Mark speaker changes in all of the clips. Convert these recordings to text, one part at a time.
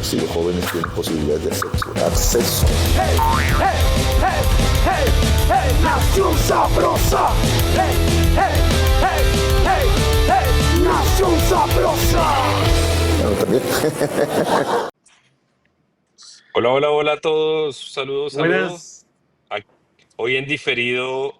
Speaker 1: si los jóvenes tienen posibilidades de acceso.
Speaker 2: Hey, hey, hey, hey, hey, nación sabrosa. Hey, hey, hey, hey, hey, nación sabrosa.
Speaker 1: Bueno, también.
Speaker 3: Hola, hola, hola a todos. Saludos, saludos.
Speaker 4: Buenas.
Speaker 3: Ac- Hoy en diferido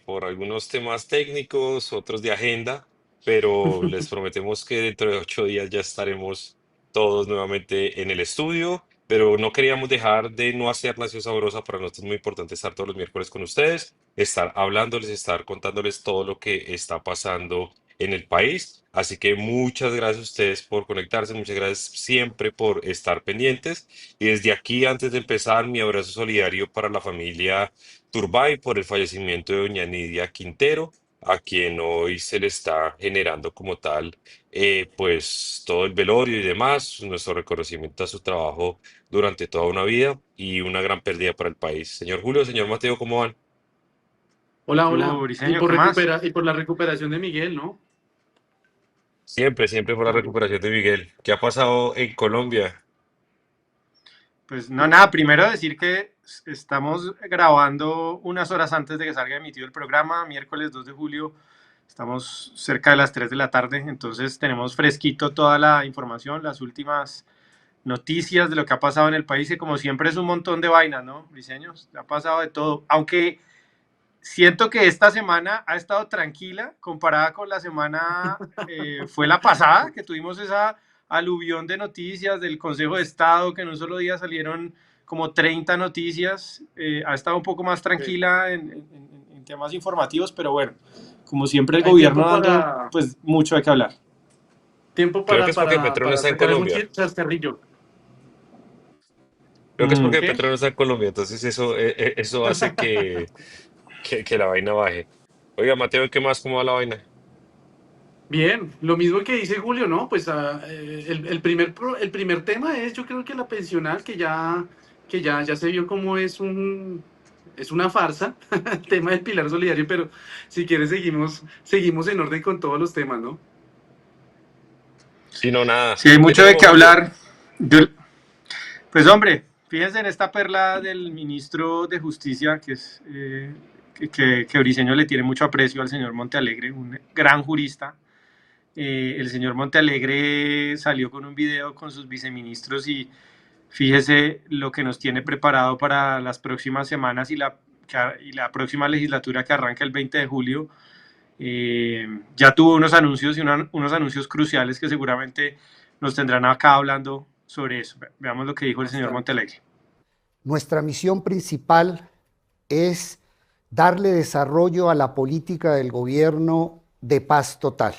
Speaker 3: por algunos temas técnicos, otros de agenda, pero les prometemos que dentro de 8 días ya estaremos todos nuevamente en el estudio. Pero no queríamos dejar de no hacer Nación Sabrosa. Para nosotros es muy importante estar todos los miércoles con ustedes, estar hablándoles, estar contándoles todo lo que está pasando en el país. Así que muchas gracias a ustedes por conectarse, muchas gracias siempre por estar pendientes. Y desde aquí, antes de empezar, mi abrazo solidario para la familia Turbay por el fallecimiento de doña Nidia Quintero, a quien hoy se le está generando como tal, pues todo el velorio y demás, nuestro reconocimiento a su trabajo durante toda una vida y una gran pérdida para el país. Señor Julio, señor Mateo, ¿cómo van?
Speaker 4: Hola,
Speaker 5: ¿Qué hubo,
Speaker 4: hola. Y
Speaker 5: Briseño?
Speaker 4: por
Speaker 5: ¿Qué más?
Speaker 4: y por la recuperación de Miguel, ¿no?
Speaker 3: Siempre, siempre por la recuperación de Miguel. ¿Qué ha pasado en Colombia?
Speaker 5: Pues no, nada, primero decir que estamos grabando unas horas antes de que salga emitido el programa, miércoles 2 de julio, estamos cerca de las 3 de la tarde, entonces tenemos fresquito toda la información, las últimas noticias de lo que ha pasado en el país, y como siempre es un montón de vainas, ¿no, Briseños? Ha pasado de todo, aunque siento que esta semana ha estado tranquila comparada con la semana, fue la pasada, que tuvimos esa aluvión de noticias del Consejo de Estado, que en un solo día salieron como 30 noticias. Ha estado un poco más
Speaker 4: Sí.
Speaker 5: tranquila en temas informativos, pero bueno, como siempre el
Speaker 4: Hay
Speaker 5: gobierno
Speaker 4: tiempo
Speaker 5: dando,
Speaker 4: para
Speaker 5: pues mucho hay que hablar.
Speaker 3: Creo que es porque Petro no está en
Speaker 4: sacar algún
Speaker 3: Colombia.
Speaker 4: chascarrillo.
Speaker 3: Creo que es porque
Speaker 4: ¿Qué?
Speaker 3: Petro no está en Colombia, entonces eso hace que la vaina baje. Oiga, Mateo, ¿qué más? ¿Cómo va la vaina?
Speaker 4: Bien, lo mismo que dice Julio, ¿no? Pues el primer tema es, yo creo que la pensional, ya se vio como es una farsa, el tema del Pilar Solidario, pero si quieres seguimos en orden con todos los temas, ¿no?
Speaker 3: Sí, no, nada.
Speaker 5: Sí, hay
Speaker 3: ¿Qué
Speaker 5: mucho de
Speaker 3: tenemos,
Speaker 5: qué
Speaker 3: Julio?
Speaker 5: hablar. Pues hombre, fíjense en esta perla del ministro de Justicia, que es que Briceño le tiene mucho aprecio al señor Montealegre, un gran jurista. El señor Montealegre salió con un video con sus viceministros y fíjese lo que nos tiene preparado para las próximas semanas y la próxima legislatura que arranca el 20 de julio. Ya tuvo unos anuncios unos anuncios cruciales que seguramente nos tendrán acá hablando sobre eso. Veamos lo que dijo el señor
Speaker 4: Bastante.
Speaker 5: Montalegre.
Speaker 6: Nuestra misión principal es darle desarrollo a la política del gobierno de paz total.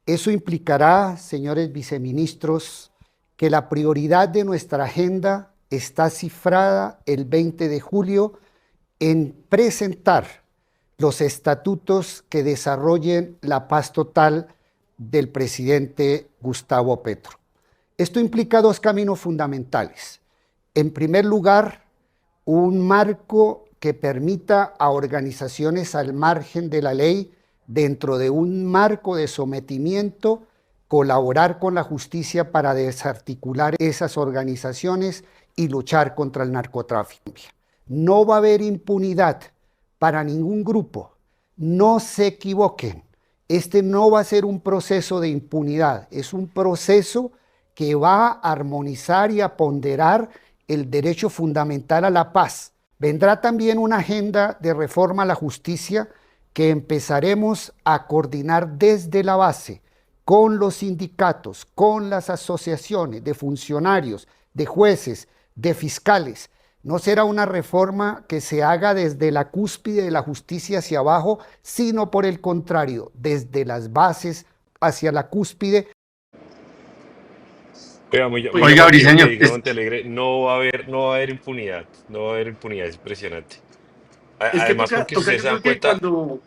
Speaker 6: Eso implicará, señores viceministros, que la prioridad de nuestra agenda está cifrada el 20 de julio en presentar los estatutos que desarrollen la paz total del presidente Gustavo Petro. Esto implica dos caminos fundamentales. En primer lugar, un marco que permita a organizaciones al margen de la ley, dentro de un marco de sometimiento, colaborar con la justicia para desarticular esas organizaciones y luchar contra el narcotráfico. No va a haber impunidad para ningún grupo. No se equivoquen. Este no va a ser un proceso de impunidad, es un proceso que va a armonizar y a ponderar el derecho fundamental a la paz. Vendrá también una agenda de reforma a la justicia que empezaremos a coordinar desde la base con los sindicatos, con las asociaciones de funcionarios, de jueces, de fiscales. No será una reforma que se haga desde la cúspide de la justicia hacia abajo, sino por el contrario, desde las bases hacia la cúspide.
Speaker 3: Oiga, muy,
Speaker 4: Pues,
Speaker 3: muy
Speaker 5: Oiga,
Speaker 3: llamativo que
Speaker 5: Briceño,
Speaker 3: diga Montealegre, no va a haber impunidad, no va a haber impunidad, es impresionante.
Speaker 4: es que
Speaker 3: Además, porque si
Speaker 4: toca,
Speaker 3: ustedes
Speaker 4: yo
Speaker 3: se dan
Speaker 4: creo que
Speaker 3: cuenta,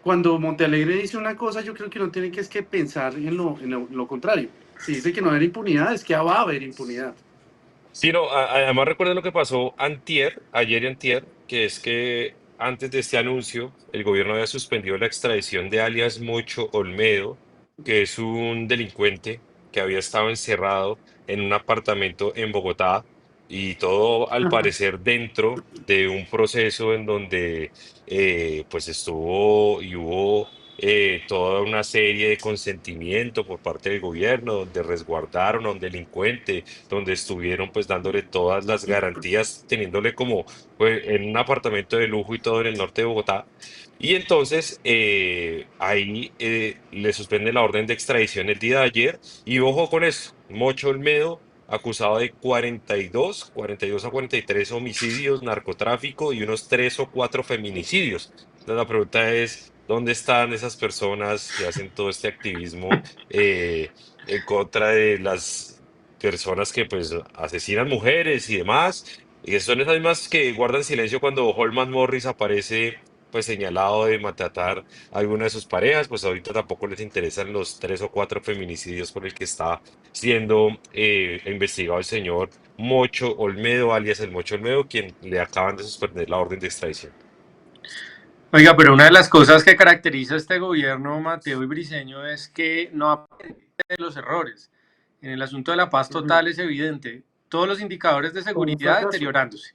Speaker 4: cuando Montealegre dice una cosa, yo creo que no tiene que pensar en lo contrario. Si dice que no va a haber impunidad, es que va a haber impunidad.
Speaker 3: sí, no, además recuerden lo que pasó ayer y antier, que es que antes de este anuncio, el gobierno había suspendido la extradición de alias Mocho Olmedo, que es un delincuente que había estado encerrado en un apartamento en Bogotá y todo al parecer dentro de un proceso en donde pues estuvo y hubo toda una serie de consentimiento por parte del gobierno, donde resguardaron a un delincuente, donde estuvieron pues dándole todas las garantías, teniéndole como pues, en un apartamento de lujo y todo en el norte de Bogotá. Y entonces ahí le suspende la orden de extradición el día de ayer. Y ojo con eso, Mocho Olmedo acusado de 42 a 43 homicidios, narcotráfico y unos 3 o 4 feminicidios. Entonces la pregunta es, ¿dónde están esas personas que hacen todo este activismo en contra de las personas que pues asesinan mujeres y demás? Y son esas mismas que guardan silencio cuando Holman Morris aparece pues señalado de maltratar a alguna de sus parejas, pues ahorita tampoco les interesan los 3 o 4 feminicidios por el que está siendo investigado el señor Mocho Olmedo, alias el Mocho Olmedo, quien le acaban de suspender la orden de extradición.
Speaker 5: Oiga, pero una de las cosas que caracteriza a este gobierno, Mateo y Briceño, es que no aprende de los errores. En el asunto de la paz total es evidente. Todos los indicadores de
Speaker 4: Con un
Speaker 5: seguridad
Speaker 4: fracaso.
Speaker 5: deteriorándose.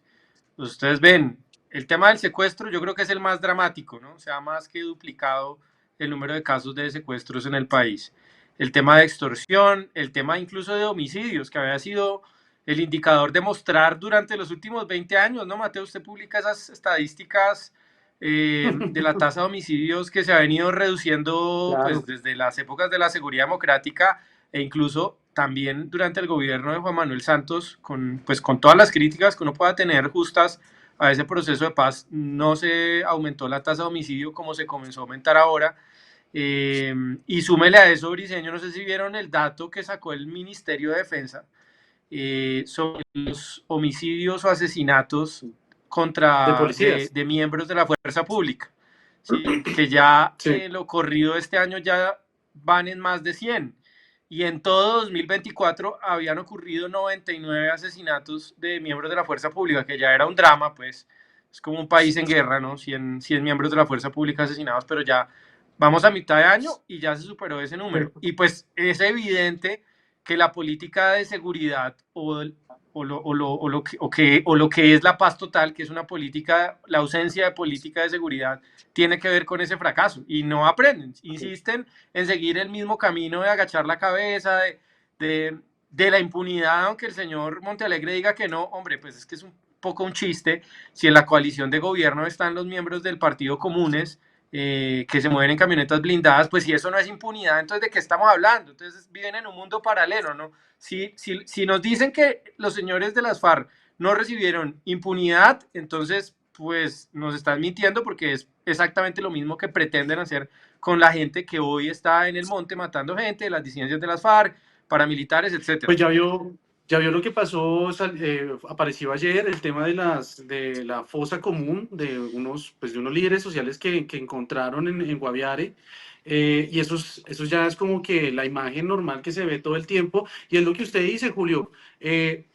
Speaker 5: Ustedes ven, el tema del secuestro yo creo que es el más dramático, ¿no? Se ha más que duplicado el número de casos de secuestros en el país. El tema de extorsión, el tema incluso de homicidios, que había sido el indicador de mostrar durante los últimos 20 años, ¿no, Mateo? Usted publica esas estadísticas de la tasa de homicidios que se ha venido reduciendo
Speaker 4: Claro.
Speaker 5: pues desde las épocas de la seguridad democrática e incluso también durante el gobierno de Juan Manuel Santos, pues con todas las críticas que uno pueda tener justas a ese proceso de paz, no se aumentó la tasa de homicidio como se comenzó a aumentar ahora. Y súmele a eso, Briceño, no sé si vieron el dato que sacó el Ministerio de Defensa sobre los homicidios o asesinatos
Speaker 4: De policías.
Speaker 5: de miembros de la fuerza pública, ¿sí? Que ya
Speaker 4: Sí.
Speaker 5: lo corrido este año ya van en más de 100. Y en todo 2024 habían ocurrido 99 asesinatos de miembros de la fuerza pública, que ya era un drama, pues es como un país en guerra, ¿no? 100 miembros de la fuerza pública asesinados, pero ya vamos a mitad de año y ya se superó ese número. Y pues es evidente que la política de seguridad lo que es la paz total, que es una política, la ausencia de política de seguridad, tiene que ver con ese fracaso. Y no aprenden, insisten en seguir el mismo camino de agachar la cabeza, de la impunidad, aunque el señor Montealegre diga que no, hombre, pues es que es un poco un chiste. Si en la coalición de gobierno están los miembros del Partido Comunes, que se mueven en camionetas blindadas, pues si eso no es impunidad, entonces ¿de qué estamos hablando? Entonces viven en un mundo paralelo, ¿no? Si nos dicen que los señores de las FARC no recibieron impunidad, entonces pues nos están mintiendo porque es exactamente lo mismo que pretenden hacer con la gente que hoy está en el monte matando gente, las disidencias de las FARC, paramilitares, etcétera.
Speaker 4: Pues ya vio lo que pasó, apareció ayer el tema de la fosa común de unos líderes sociales que encontraron en Guaviare. Y eso ya es como que la imagen normal que se ve todo el tiempo, y es lo que usted dice, Julio.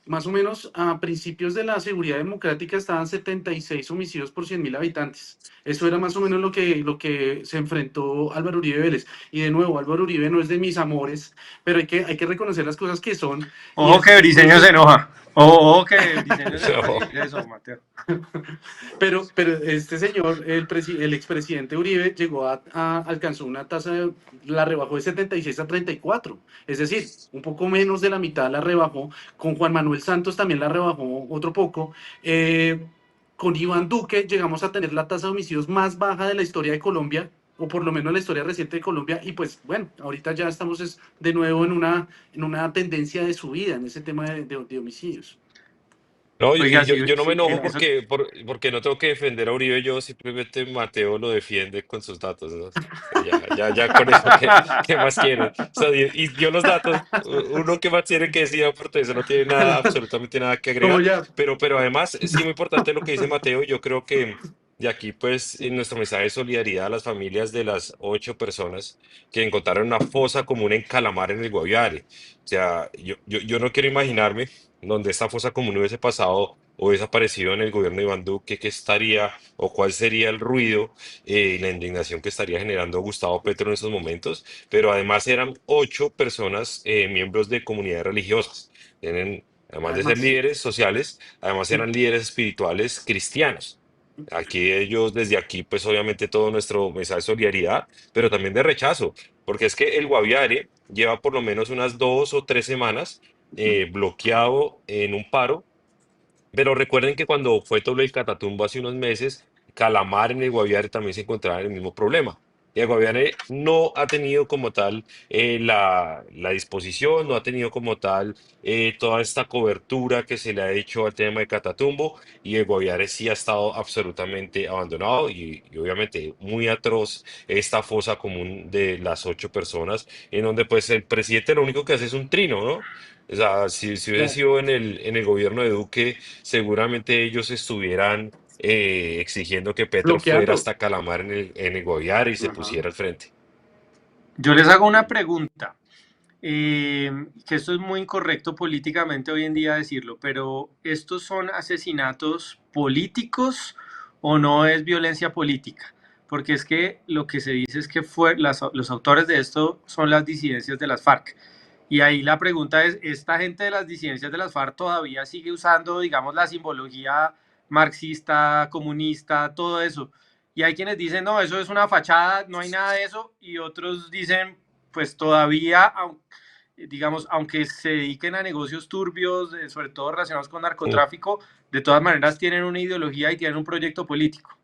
Speaker 4: Más o menos a principios de la seguridad democrática estaban 76 homicidios por 100.000 habitantes. Eso era más o menos lo que se enfrentó Álvaro Uribe Vélez. Y de nuevo, Álvaro Uribe no es de mis amores, pero hay que reconocer las cosas que son.
Speaker 5: Ojo que Briceño se enoja. Ojo que Briceño se enoja. Eso, Mateo.
Speaker 4: Pero este señor, el expresidente Uribe, alcanzó una tasa, la rebajó de 76 a 34. Es decir, un poco menos de la mitad la rebajó. Con Juan Manuel Santos también la rebajó otro poco. Con Iván Duque llegamos a tener la tasa de homicidios más baja de la historia de Colombia, o por lo menos la historia reciente de Colombia. Y pues bueno, ahorita ya estamos de nuevo en una tendencia de subida en ese tema de homicidios.
Speaker 3: No,
Speaker 5: Oiga,
Speaker 3: yo no me enojo
Speaker 5: eso-
Speaker 3: porque no tengo que defender a Uribe, yo simplemente Mateo lo defiende con sus datos, ¿no? O sea, ya con eso, ¿qué más quieren? O sea, y yo los datos, uno que más tiene que decir, aparte de eso, no tiene nada, absolutamente nada que
Speaker 4: Como
Speaker 3: agregar,
Speaker 4: ya,
Speaker 3: pero además, sí, muy importante lo que dice Mateo, yo creo que de aquí, pues, en nuestro mensaje de solidaridad a las familias de las 8 personas que encontraron una fosa común en Calamar, en el Guaviare. O sea, yo no quiero imaginarme donde esta fosa común hubiese pasado o desaparecido en el gobierno de Iván Duque, ¿qué estaría o cuál sería el ruido y la indignación que estaría generando Gustavo Petro en esos momentos? Pero además eran 8 personas, miembros de comunidades religiosas. Además de ser
Speaker 4: Además,
Speaker 3: líderes sociales, además
Speaker 4: sí,
Speaker 3: eran líderes espirituales cristianos. Aquí ellos, desde aquí, pues obviamente todo nuestro mensaje de solidaridad, pero también de rechazo, porque es que el Guaviare lleva por lo menos unas 2 o 3 semanas bloqueado en un paro, pero recuerden que cuando fue todo el Catatumbo hace unos meses, Calamar en el Guaviare también se encontraba en el mismo problema. Y el Guaviare no ha tenido como tal la disposición, no ha tenido como tal toda esta cobertura que se le ha hecho al tema de Catatumbo, y el Guaviare sí ha estado absolutamente abandonado y obviamente muy atroz esta fosa común de las 8 personas, en donde pues el presidente lo único que hace es un trino, ¿no? O sea, si hubiese
Speaker 4: claro,
Speaker 3: sido en el gobierno de Duque, seguramente ellos estuvieran exigiendo que Petro fuera
Speaker 4: bloqueando.
Speaker 3: hasta Calamar en el Guaviare y se
Speaker 4: Ajá.
Speaker 3: pusiera al frente.
Speaker 5: Yo les hago una pregunta, que esto es muy incorrecto políticamente hoy en día decirlo, pero ¿estos son asesinatos políticos o no es violencia política? Porque es que lo que se dice es que los autores de esto son las disidencias de las FARC. Y ahí la pregunta es, ¿esta gente de las disidencias de las FARC todavía sigue usando, digamos, la simbología marxista, comunista, todo eso? Y hay quienes dicen, no, eso es una fachada, no hay nada de eso, y otros dicen, pues todavía, digamos, aunque se dediquen a negocios turbios, sobre todo relacionados con
Speaker 3: Mm.
Speaker 5: narcotráfico, de todas maneras tienen una ideología y tienen un proyecto político.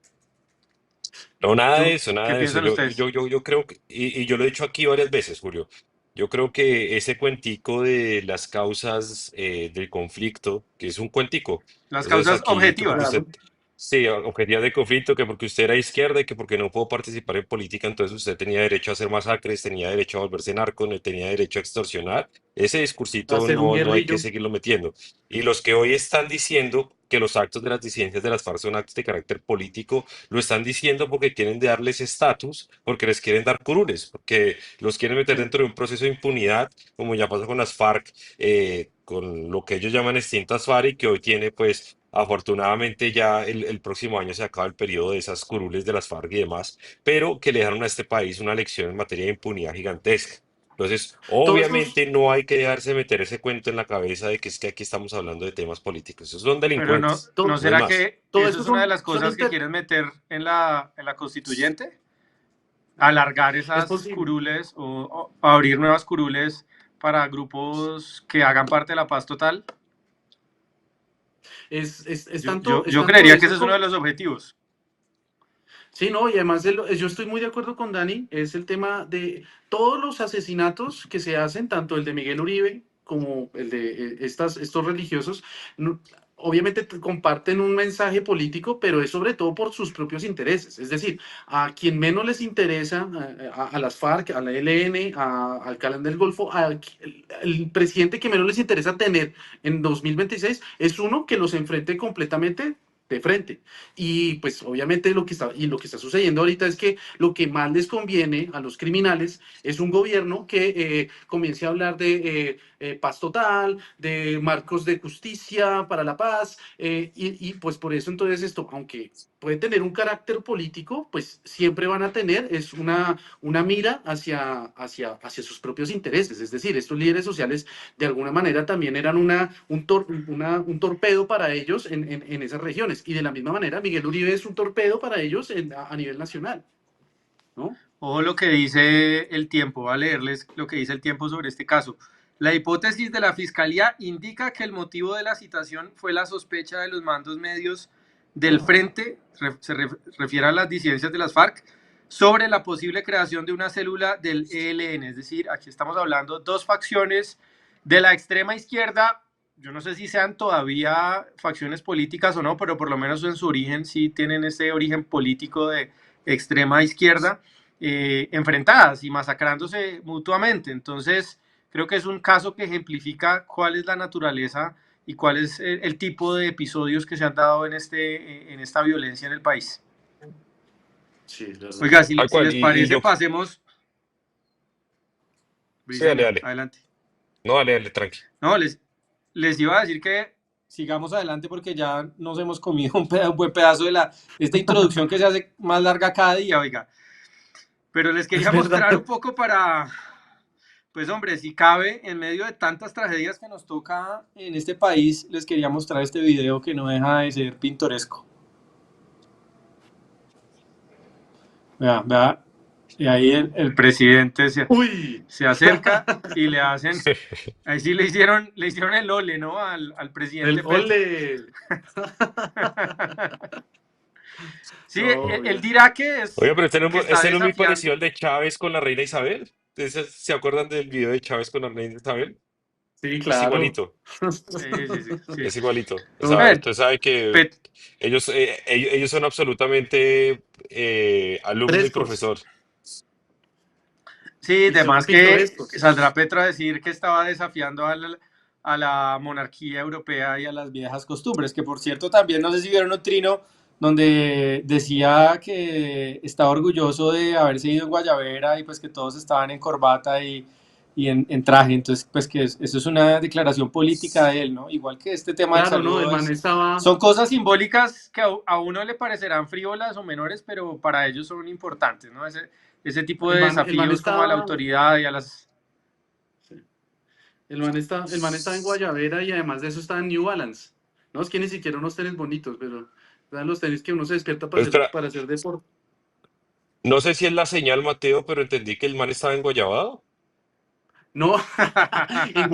Speaker 3: No, nada de
Speaker 5: ¿Tú
Speaker 3: eso,
Speaker 5: qué
Speaker 3: nada de eso.
Speaker 5: piensan
Speaker 3: Yo,
Speaker 5: ustedes?
Speaker 3: yo, yo, yo creo que, y yo lo he dicho aquí varias veces, Julio, yo creo que ese cuentico de las causas del conflicto, que es un cuentico,
Speaker 5: Las
Speaker 3: eso es
Speaker 5: causas
Speaker 3: aquí, que porque
Speaker 5: objetivas.
Speaker 3: usted,
Speaker 4: Claro.
Speaker 3: sí, objetiva de conflicto, que porque usted era izquierda y que porque no pudo participar en política, entonces usted tenía derecho a hacer masacres, tenía derecho a volverse narco, no tenía derecho a extorsionar. Ese discursito
Speaker 4: Hacer un
Speaker 3: no hay que
Speaker 4: guerrillo.
Speaker 3: seguirlo metiendo. Y los que hoy están diciendo que los actos de las disidencias de las FARC son actos de carácter político, lo están diciendo porque quieren darles estatus, porque les quieren dar curules, porque los quieren meter
Speaker 4: Sí.
Speaker 3: dentro de un proceso de impunidad, como ya pasó con las FARC, con lo que ellos llaman extintas FARC, y que hoy tiene, pues, afortunadamente ya el próximo año se acaba el periodo de esas curules de las FARC y demás, pero que le dejaron a este país una lección en materia de impunidad gigantesca. Entonces,
Speaker 4: Todos esos,
Speaker 3: obviamente no hay que dejarse meter ese cuento en la cabeza de que es que aquí estamos hablando de temas políticos. Esos son
Speaker 5: Pero no,
Speaker 3: delincuentes,
Speaker 5: ¿no
Speaker 4: to-
Speaker 3: no es
Speaker 5: será
Speaker 3: más.
Speaker 5: que
Speaker 4: todo
Speaker 5: eso
Speaker 4: eso
Speaker 5: es una de
Speaker 4: son,
Speaker 5: las cosas que quieren meter en la constituyente? Alargar
Speaker 4: es
Speaker 5: esas
Speaker 4: posible.
Speaker 5: curules o abrir nuevas curules para grupos que hagan parte de la paz total.
Speaker 4: Es
Speaker 5: Yo,
Speaker 4: tanto,
Speaker 5: yo,
Speaker 4: es
Speaker 5: yo
Speaker 4: tanto
Speaker 5: creería que ese
Speaker 4: eso
Speaker 5: es uno de
Speaker 4: como,
Speaker 5: los objetivos.
Speaker 4: sí, no, y además yo estoy muy de acuerdo con Dani, es el tema de todos los asesinatos que se hacen, tanto el de Miguel Uribe como el de estos religiosos, no- obviamente comparten un mensaje político, pero es sobre todo por sus propios intereses. Es decir, a quien menos les interesa, a las FARC, a la ELN, al Clan del Golfo, el presidente que menos les interesa tener en 2026 es uno que los enfrente completamente de frente. Y pues obviamente lo que está sucediendo ahorita es que lo que más les conviene a los criminales es un gobierno que comience a hablar de paz total, de marcos de justicia para la paz, y pues por eso entonces esto, aunque puede tener un carácter político, pues siempre van a tener es una mira hacia sus propios intereses. Es decir, estos líderes sociales de alguna manera también eran un torpedo para ellos en esas regiones. Y de la misma manera, Miguel Uribe es un torpedo para ellos a nivel nacional, ¿no?
Speaker 5: Ojo lo que dice el tiempo, voy a leerles lo que dice el tiempo sobre este caso. La hipótesis de la fiscalía indica que el motivo de la citación fue la sospecha de los mandos medios del frente, refiere a las disidencias de las FARC, sobre la posible creación de una célula del ELN. Es decir, aquí estamos hablando dos facciones de la extrema izquierda. Yo no sé si sean todavía facciones políticas o no, pero por lo menos en su origen sí tienen ese origen político de extrema izquierda, enfrentadas y masacrándose mutuamente. Entonces, creo que es un caso que ejemplifica cuál es la naturaleza y cuál es el tipo de episodios que se han dado en esta violencia en el país.
Speaker 4: Sí, es verdad.
Speaker 5: Oiga,
Speaker 3: Tal
Speaker 5: si
Speaker 3: cual,
Speaker 5: les
Speaker 3: y
Speaker 5: parece,
Speaker 3: yo,
Speaker 5: pasemos.
Speaker 3: sí, dale,
Speaker 5: Briseñor,
Speaker 3: dale.
Speaker 5: adelante.
Speaker 3: No, dale, dale, tranqui.
Speaker 5: No, les iba a decir que sigamos adelante porque ya nos hemos comido un buen pedazo de esta introducción que se hace más larga cada día, oiga. Pero les
Speaker 4: Es
Speaker 5: quería
Speaker 4: verdad.
Speaker 5: mostrar un poco Pues hombre, si cabe, en medio de tantas tragedias que nos toca en este país, les quería mostrar este video que no deja de ser pintoresco. Vea, vea, y ahí el presidente
Speaker 4: Uy,
Speaker 5: se acerca y le hacen, ahí sí le hicieron el ole, ¿no? Al
Speaker 4: el
Speaker 5: presidente Petro.
Speaker 4: ole.
Speaker 5: Sí,
Speaker 4: No,
Speaker 5: él
Speaker 4: bien.
Speaker 5: dirá que
Speaker 3: Oiga, pero
Speaker 5: que está
Speaker 3: este no es muy
Speaker 5: desafiando.
Speaker 3: parecido al de Chávez con la reina Isabel. ¿Se acuerdan del video de Chávez con la reina Isabel?
Speaker 4: Sí,
Speaker 3: Es
Speaker 4: claro.
Speaker 3: igualito,
Speaker 5: Sí, sí, sí, sí.
Speaker 3: es igualito. O
Speaker 4: No,
Speaker 3: sea,
Speaker 5: Bueno,
Speaker 3: usted sabe que
Speaker 5: Pet-
Speaker 3: ellos son absolutamente alumno y
Speaker 4: frescos.
Speaker 3: profesor.
Speaker 5: sí,
Speaker 4: Y son
Speaker 5: además que
Speaker 4: pintorescos.
Speaker 5: saldrá Petro a decir que estaba desafiando a la monarquía europea y a las viejas costumbres, que por cierto también no sé si vieron un trino donde decía que estaba orgulloso de haberse ido en Guayabera y pues que todos estaban en corbata y en traje, entonces pues que eso es una declaración política de él, ¿no? Igual que este tema del
Speaker 4: Claro, ¿no? El
Speaker 5: saludo
Speaker 4: man estaba.
Speaker 5: son cosas simbólicas que a uno le parecerán frívolas o menores, pero para ellos son importantes, ¿no? Ese tipo de
Speaker 4: El man
Speaker 5: desafíos como a la
Speaker 4: estaba.
Speaker 5: autoridad y a las...
Speaker 4: El man estaba en Guayabera y además de eso estaba en New Balance. No, es que ni siquiera unos tenis bonitos, pero eran los tenis que uno se despierta
Speaker 3: Espera,
Speaker 4: para hacer deporte.
Speaker 3: no sé si es la señal, Mateo, pero entendí que el man estaba en Guayabado.
Speaker 4: No, en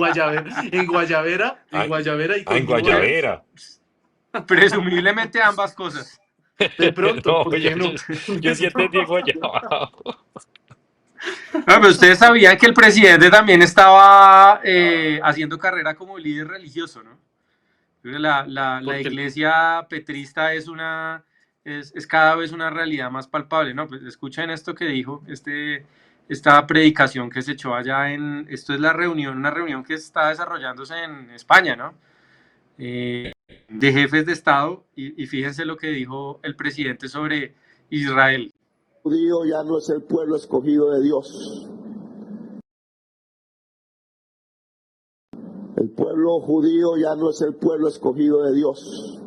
Speaker 3: Ah,
Speaker 4: Guayabera y
Speaker 3: en
Speaker 4: con New Balance.
Speaker 3: Guayabera.
Speaker 5: Presumiblemente ambas cosas.
Speaker 4: De pronto,
Speaker 3: No,
Speaker 4: ¿por qué no?
Speaker 3: yo sí entendí Guayabado.
Speaker 5: Ah, pero ustedes sabían que el presidente también estaba haciendo carrera como líder religioso, ¿no? La
Speaker 4: Porque
Speaker 5: iglesia petrista es cada vez una realidad más palpable, ¿no? Pues escuchen esto que dijo, esta predicación que se echó allá esto es la reunión, una reunión que está desarrollándose en España, ¿no? De jefes de Estado, y fíjense lo que dijo el presidente sobre Israel.
Speaker 1: El judío ya no es el pueblo escogido de Dios. El pueblo judío ya no es el pueblo escogido de Dios.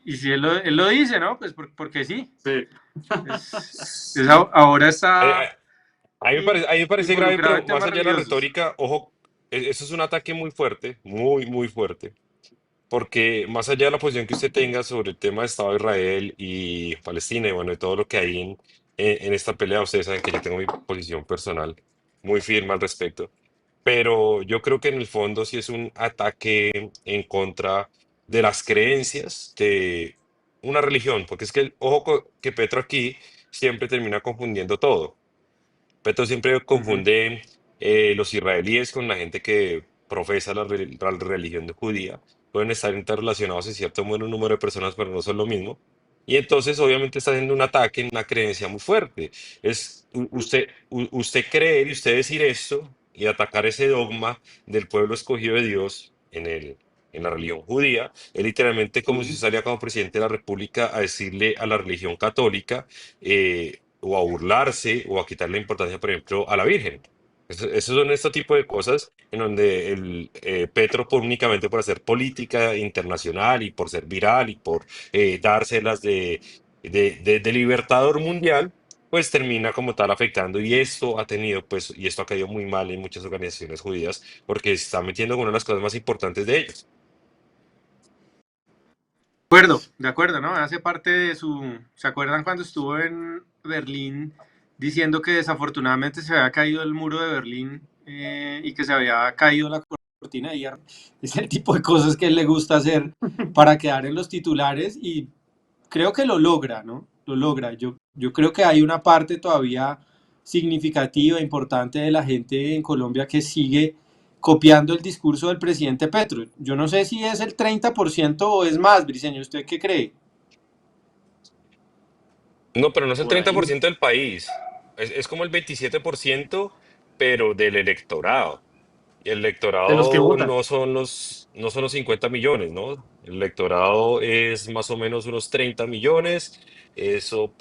Speaker 5: Y si él lo dice, ¿no? Pues porque sí.
Speaker 4: sí.
Speaker 5: Ahora
Speaker 3: A,
Speaker 5: está
Speaker 3: a mí me parece grave,
Speaker 5: involucrado
Speaker 3: pero
Speaker 5: en
Speaker 3: más
Speaker 5: temas
Speaker 3: allá de la
Speaker 5: religiosos.
Speaker 3: retórica, ojo, eso es un ataque muy fuerte, muy, muy fuerte. Porque más allá de la posición que usted tenga sobre el tema de Estado de Israel y Palestina y bueno, y todo lo que hay en esta pelea, ustedes saben que yo tengo mi posición personal muy firme al respecto. Pero yo creo que en el fondo sí es un ataque en contra de las creencias de una religión, porque es que, ojo, que Petro aquí siempre termina confundiendo todo. Petro siempre
Speaker 5: Ujú.
Speaker 3: confunde los israelíes con la gente que profesa la religión judía. Pueden estar interrelacionados en cierto número de personas, pero no son lo mismo. Y entonces, obviamente, está haciendo un ataque en una creencia muy fuerte. Usted creer y usted decir esto y atacar ese dogma del pueblo escogido de Dios en la religión judía, es literalmente como si
Speaker 4: Ujú.
Speaker 3: usted salía como presidente de la República a decirle a la religión católica o a burlarse o a quitarle importancia, por ejemplo, a la Virgen. Esos son este tipo de cosas en donde el Petro, únicamente por hacer política internacional y por ser viral y por dárselas de libertador mundial, pues termina como tal afectando. Y esto ha tenido, pues, y esto ha caído muy mal en muchas organizaciones judías porque se está metiendo con una de las cosas más importantes de ellos.
Speaker 5: De acuerdo, ¿no? Hace parte de su... ¿Se acuerdan cuando estuvo en Berlín diciendo que desafortunadamente se había caído el muro de Berlín y que se había caído la cortina de hierro? Es el tipo de cosas que a él le gusta hacer para quedar en los titulares y creo que lo logra, ¿no? Lo logra. Yo creo que hay una parte todavía significativa, importante de la gente en Colombia que sigue copiando el discurso del presidente Petro. Yo no sé si es el 30% o es más, Briceño, ¿usted qué cree?
Speaker 3: No, pero no es el
Speaker 4: Por
Speaker 3: treinta por
Speaker 4: ahí.
Speaker 3: ciento del país. Es como el 27%, pero del electorado. Y el
Speaker 4: De los que
Speaker 3: electorado
Speaker 4: votan.
Speaker 3: no son los 50 millones, ¿no? El electorado es más o menos unos 30 millones. Eso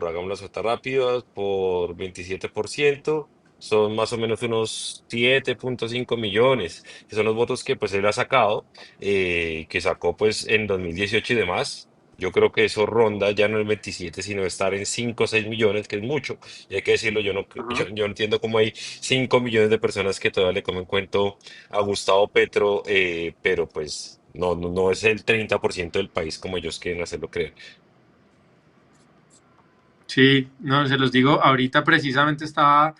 Speaker 3: hagamos las cuentas rápidas, por 27%, son más o menos unos 7,5 millones, que son los votos que pues él ha sacado, que sacó pues en 2018 y demás. Yo creo que eso ronda ya no el 27, sino estar en 5 o 6 millones, que es mucho. Y hay que decirlo,
Speaker 4: Ajá.
Speaker 3: yo entiendo cómo hay 5 millones de personas que todavía le comen cuento a Gustavo Petro, pero pues no es el 30% del país como ellos quieren hacerlo creer.
Speaker 5: Sí, no, se los digo, ahorita precisamente estaba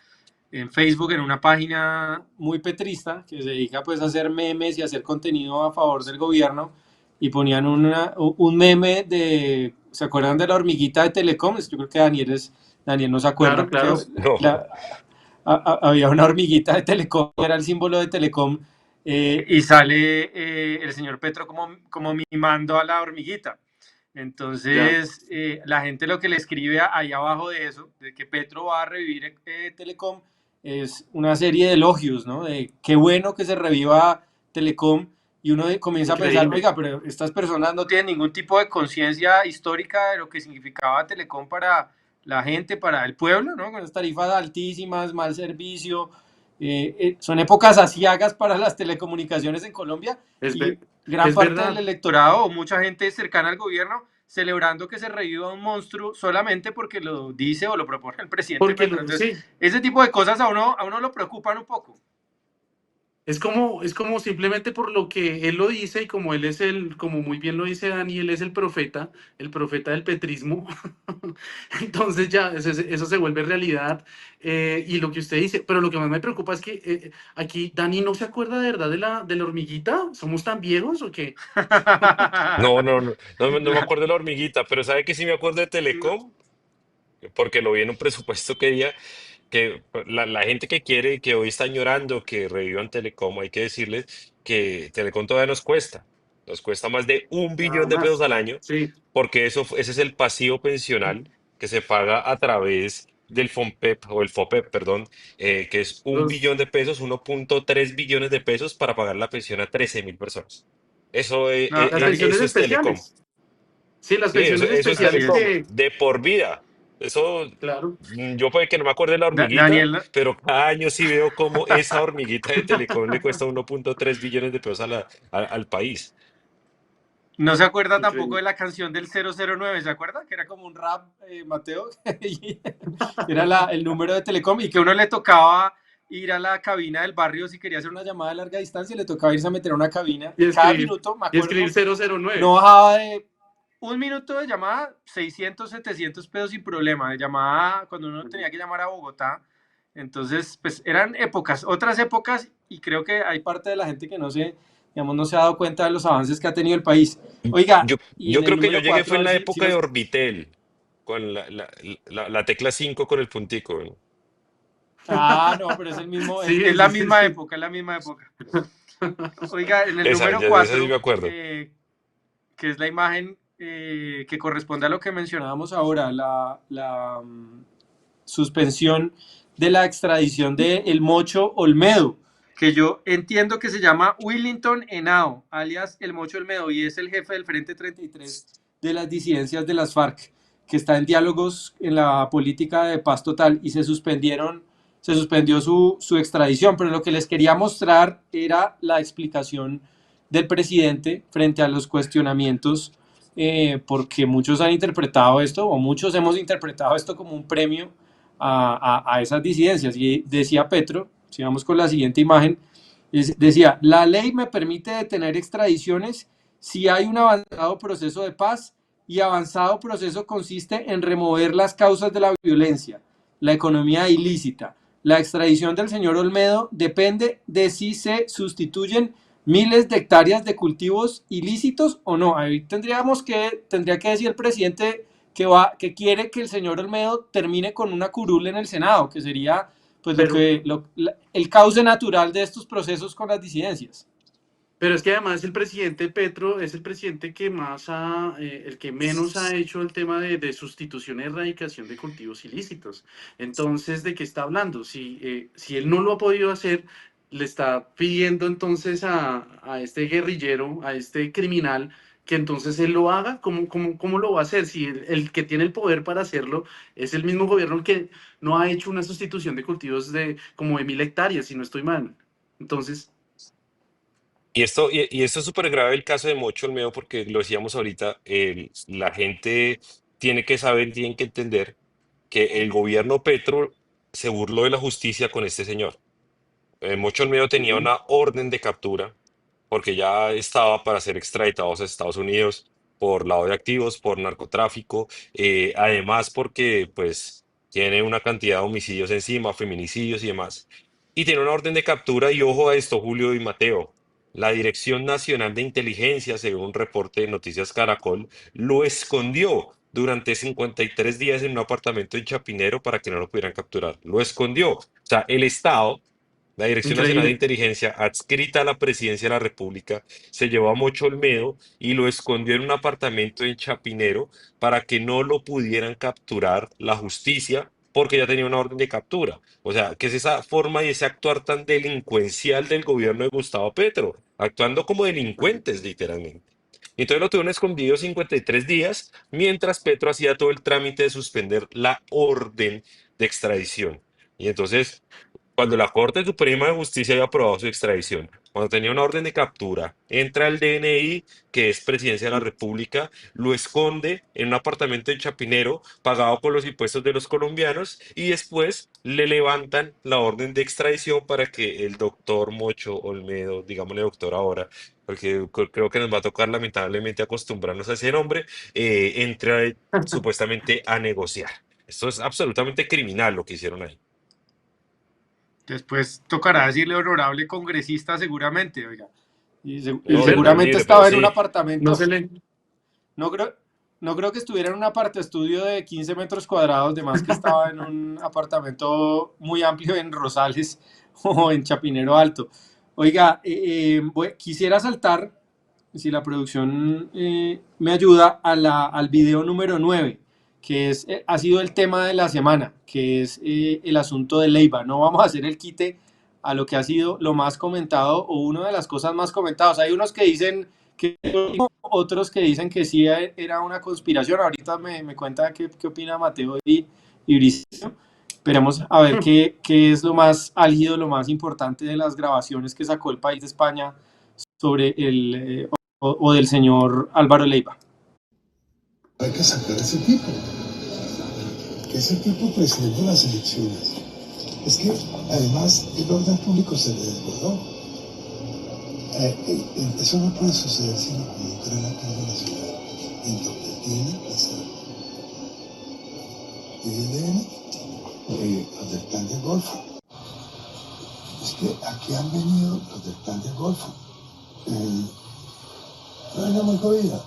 Speaker 5: en Facebook en una página muy petrista que se dedica pues a hacer memes y a hacer contenido a favor del gobierno y ponían un meme de, ¿se acuerdan de la hormiguita de Telecom? Yo creo que Daniel no se
Speaker 4: Claro,
Speaker 5: acuerda,
Speaker 4: claro.
Speaker 3: No,
Speaker 5: había una hormiguita de Telecom, que era el símbolo de Telecom, y sale el señor Petro como mimando a la hormiguita.
Speaker 4: Ya.
Speaker 5: Entonces, la gente lo que le escribe ahí abajo de eso, de que Petro va a revivir Telecom, es una serie de elogios, ¿no? De qué bueno que se reviva Telecom, y uno comienza a pensar,
Speaker 4: Increíble.
Speaker 5: oiga, pero estas personas no tienen ningún tipo de conciencia histórica de lo que significaba Telecom para la gente, para el pueblo, ¿no? Con las tarifas altísimas, mal servicio. Son épocas aciagas para las telecomunicaciones en Colombia,
Speaker 4: Es,
Speaker 5: y
Speaker 4: ve-
Speaker 5: gran
Speaker 4: es
Speaker 5: parte del
Speaker 4: verdad.
Speaker 5: electorado o mucha gente cercana al gobierno celebrando que se reviva un monstruo solamente porque lo dice o lo propone el presidente
Speaker 4: Porque
Speaker 5: Petro. Entonces,
Speaker 4: sí.
Speaker 5: ese tipo de cosas a uno lo preocupan un poco.
Speaker 4: Es como simplemente por lo que él lo dice y como él es como muy bien lo dice Dani, él es el profeta del petrismo. Entonces ya eso se vuelve realidad. Y lo que usted dice, pero lo que más me preocupa es que aquí Dani no se acuerda de verdad de la hormiguita. ¿Somos tan viejos o qué?
Speaker 3: no me acuerdo de la hormiguita, pero ¿sabe que sí me acuerdo de Telecom? Porque lo vi en un presupuesto que día que la gente que quiere, que hoy está llorando que revivan Telecom, hay que decirles que Telecom todavía nos cuesta más de un
Speaker 4: Nada
Speaker 3: billón de pesos
Speaker 4: más.
Speaker 3: al año,
Speaker 4: Sí,
Speaker 3: porque ese es el pasivo pensional que se paga a través del FOMPEP o el FOPEP, perdón, que es un
Speaker 4: los,
Speaker 3: billón de pesos, 1.3 billones de pesos para pagar la pensión a 13.000 personas.
Speaker 5: No,
Speaker 4: las
Speaker 5: Daniel,
Speaker 4: pensiones
Speaker 3: Eso es Telecom.
Speaker 4: especiales. Sí, las
Speaker 3: Sí,
Speaker 4: pensiones
Speaker 3: eso es
Speaker 5: así
Speaker 4: especiales
Speaker 3: Telecom,
Speaker 5: es.
Speaker 4: que,
Speaker 3: de por vida. Eso,
Speaker 4: claro.
Speaker 3: yo puede que no me acuerde de la hormiguita,
Speaker 5: Daniel,
Speaker 3: pero cada año sí veo cómo esa hormiguita de Telecom le cuesta 1.3 billones de pesos al país.
Speaker 5: no se acuerda tampoco de
Speaker 4: Increíble.
Speaker 5: la canción del 009, ¿se acuerda? Que era como un rap, Mateo, y era el número de Telecom y que uno le tocaba ir a la cabina del barrio si quería hacer una llamada de larga distancia, le tocaba irse a meter a una cabina
Speaker 4: Y
Speaker 5: y cada
Speaker 4: escribir,
Speaker 5: minuto, me
Speaker 4: y escribir
Speaker 5: acuerdo, no
Speaker 4: 009.
Speaker 5: bajaba de un minuto de llamada, 600, 700 pesos sin problema, de llamada cuando uno tenía que llamar a Bogotá. Entonces, pues eran épocas, otras épocas, y creo que hay parte de la gente que digamos, no se ha dado cuenta de los avances que ha tenido el país. Oiga, y
Speaker 3: Yo
Speaker 5: en el
Speaker 3: creo que yo
Speaker 5: número
Speaker 3: llegué
Speaker 5: 4
Speaker 3: fue
Speaker 5: a
Speaker 3: en
Speaker 5: ver
Speaker 3: la
Speaker 5: si
Speaker 3: época de
Speaker 5: nos...
Speaker 3: Orbitel, con la tecla 5 con el puntico. ¿No?
Speaker 5: Ah, no, pero es el mismo, es
Speaker 4: Sí,
Speaker 5: la
Speaker 4: sí, sí,
Speaker 5: misma
Speaker 4: sí.
Speaker 5: época, es la misma época. Oiga, en el
Speaker 3: Esa,
Speaker 5: número
Speaker 3: ya de esa sí me
Speaker 5: 4
Speaker 3: acuerdo.
Speaker 5: que es la imagen que corresponde a lo que mencionábamos ahora, suspensión de la extradición de El Mocho Olmedo, que yo entiendo que se llama Willington Henao, alias El Mocho Olmedo, y es el jefe del Frente 33 de las disidencias de las FARC, que está en diálogos en la política de paz total, y se suspendió su extradición, pero lo que les quería mostrar era la explicación del presidente frente a los cuestionamientos, porque muchos han interpretado esto, o muchos hemos interpretado esto como un premio a esas disidencias. Y decía Petro, si vamos con la siguiente imagen, decía, la ley me permite detener extradiciones si hay un avanzado proceso de paz, y avanzado proceso consiste en remover las causas de la violencia, la economía ilícita. La extradición del señor Olmedo depende de si se sustituyen miles de hectáreas de cultivos ilícitos o no. Ahí tendría que decir el presidente que quiere que el señor Olmedo termine con una curul en el Senado, que sería pues
Speaker 4: Pero,
Speaker 5: el cauce natural de estos procesos con las disidencias.
Speaker 4: pero es que además el presidente Petro es el presidente que el que menos ha hecho el tema de sustitución y erradicación de cultivos ilícitos. Entonces, ¿de qué está hablando? Si él no lo ha podido hacer, le está pidiendo entonces a este guerrillero, a este criminal, que entonces él lo haga. ¿Cómo lo va a hacer? Si el que tiene el poder para hacerlo es el mismo gobierno el que no ha hecho una sustitución de cultivos como de 1.000 hectáreas, si no estoy mal. Entonces,
Speaker 3: Y esto es súper grave el caso de Mocho Olmedo porque lo decíamos ahorita, la gente tiene que saber, tiene que entender que el gobierno Petro se burló de la justicia con este señor. Mocho Olmedo tenía
Speaker 4: Ujú.
Speaker 3: una orden de captura porque ya estaba para ser extraditados a Estados Unidos por lavado de activos, por narcotráfico, además porque pues tiene una cantidad de homicidios encima, feminicidios y demás. Y tiene una orden de captura y ojo a esto, Julio y Mateo. La Dirección Nacional de Inteligencia, según un reporte de Noticias Caracol, lo escondió durante 53 días en un apartamento en Chapinero para que no lo pudieran capturar. Lo escondió. O sea, el Estado, la Dirección Nacional de
Speaker 4: Increíble.
Speaker 3: Inteligencia, adscrita a la Presidencia de la República, se llevó a Mocho Olmedo y lo escondió en un apartamento en Chapinero para que no lo pudieran capturar la justicia porque ya tenía una orden de captura. O sea, que es esa forma y ese actuar tan delincuencial del gobierno de Gustavo Petro, actuando como delincuentes literalmente. Y entonces lo tuvieron escondido 53 días mientras Petro hacía todo el trámite de suspender la orden de extradición. Y entonces cuando la Corte Suprema de Justicia había aprobado su extradición, cuando tenía una orden de captura, entra el DNI, que es Presidencia de la República, lo esconde en un apartamento en Chapinero, pagado por los impuestos de los colombianos, y después le levantan la orden de extradición para que el doctor Mocho Olmedo, digámosle doctor ahora, porque creo que nos va a tocar lamentablemente acostumbrarnos a ese nombre, entre supuestamente a negociar. Esto es absolutamente criminal lo que hicieron ahí.
Speaker 5: Después tocará decirle honorable congresista seguramente, oiga. Y
Speaker 3: No, Dios nos
Speaker 5: seguramente
Speaker 3: libre, pero
Speaker 5: estaba en un
Speaker 3: sí.
Speaker 4: No se
Speaker 5: apartamento.
Speaker 4: le.
Speaker 5: No creo, no creo que estuviera en un estudio de 15 metros cuadrados, de más que estaba en un apartamento muy amplio en Rosales o en Chapinero Alto. Oiga, quisiera saltar, si la producción me ayuda, al video número 9 que ha sido el tema de la semana, que es el asunto de Leiva. No vamos a hacer el quite a lo que ha sido lo más comentado o una de las cosas más comentadas. Hay unos que dicen que otros que dicen que sí era una conspiración. Ahorita me cuenta qué opina Mateo y Briceño. Esperemos a ver qué es lo más álgido, lo más importante de las grabaciones que sacó el país de España sobre o del señor Álvaro Leiva.
Speaker 7: Hay que sacar a ese tipo, que es el tipo presidente de las elecciones. Es que además el orden público se le desbordó. Eso no puede suceder sino con un tren acá de la ciudad, en donde tiene que estar. Y vienen los del plan del Golfo. Es que aquí han venido los del plan del Golfo. No venga muy jodida.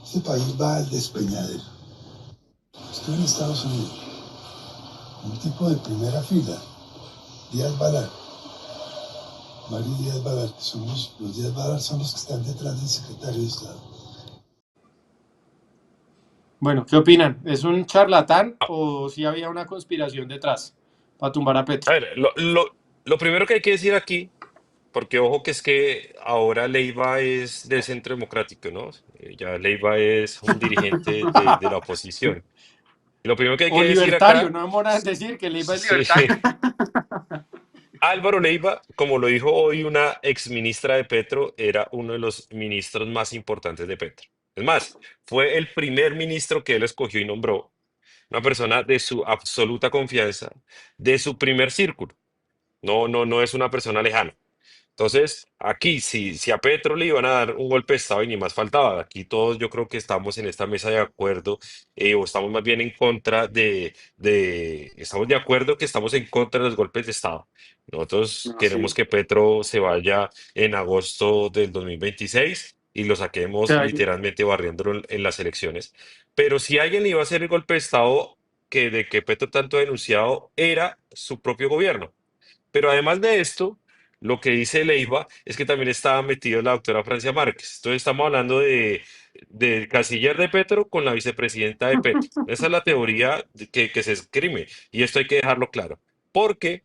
Speaker 7: Este país va al despeñadero. Estoy en Estados Unidos. Un tipo de primera fila, Díaz Balart, Mario Díaz Balart, que son los Díaz Balart son los que están detrás del secretario de Estado.
Speaker 5: Bueno, ¿qué opinan? ¿Es un charlatán o si había una conspiración detrás para tumbar a Petro?
Speaker 3: A ver, lo primero que hay que decir aquí, porque ojo que es que ahora Leiva es del Centro Democrático, ¿no? Ya Leiva es un dirigente de la oposición. Y lo primero que hay
Speaker 5: O
Speaker 3: que decir
Speaker 5: libertario,
Speaker 3: acá,
Speaker 5: no demora en decir que Leiva es
Speaker 3: sí,
Speaker 5: libertario.
Speaker 3: Álvaro Leiva, como lo dijo hoy una ex ministra de Petro, era uno de los ministros más importantes de Petro. Es más, fue el primer ministro que él escogió y nombró, una persona de su absoluta confianza, de su primer círculo. No, no, no es una persona lejana. Entonces, aquí, si a Petro le iban a dar un golpe de Estado y ni más faltaba, aquí todos yo creo que estamos en esta mesa de acuerdo, o estamos más bien en contra estamos de acuerdo que estamos en contra de los golpes de Estado. Nosotros
Speaker 4: No,
Speaker 3: queremos
Speaker 4: sí.
Speaker 3: que Petro se vaya en agosto del 2026 y lo saquemos
Speaker 4: Que
Speaker 3: literalmente barriéndolo en las elecciones. Pero si alguien le iba a hacer el golpe de Estado de que Petro tanto ha denunciado, era su propio gobierno. Pero además de esto, lo que dice Leiva es que también estaba metido la doctora Francia Márquez. Entonces estamos hablando del canciller de Petro con la vicepresidenta de Petro. Esa es la teoría que se escribe y esto hay que dejarlo claro. Porque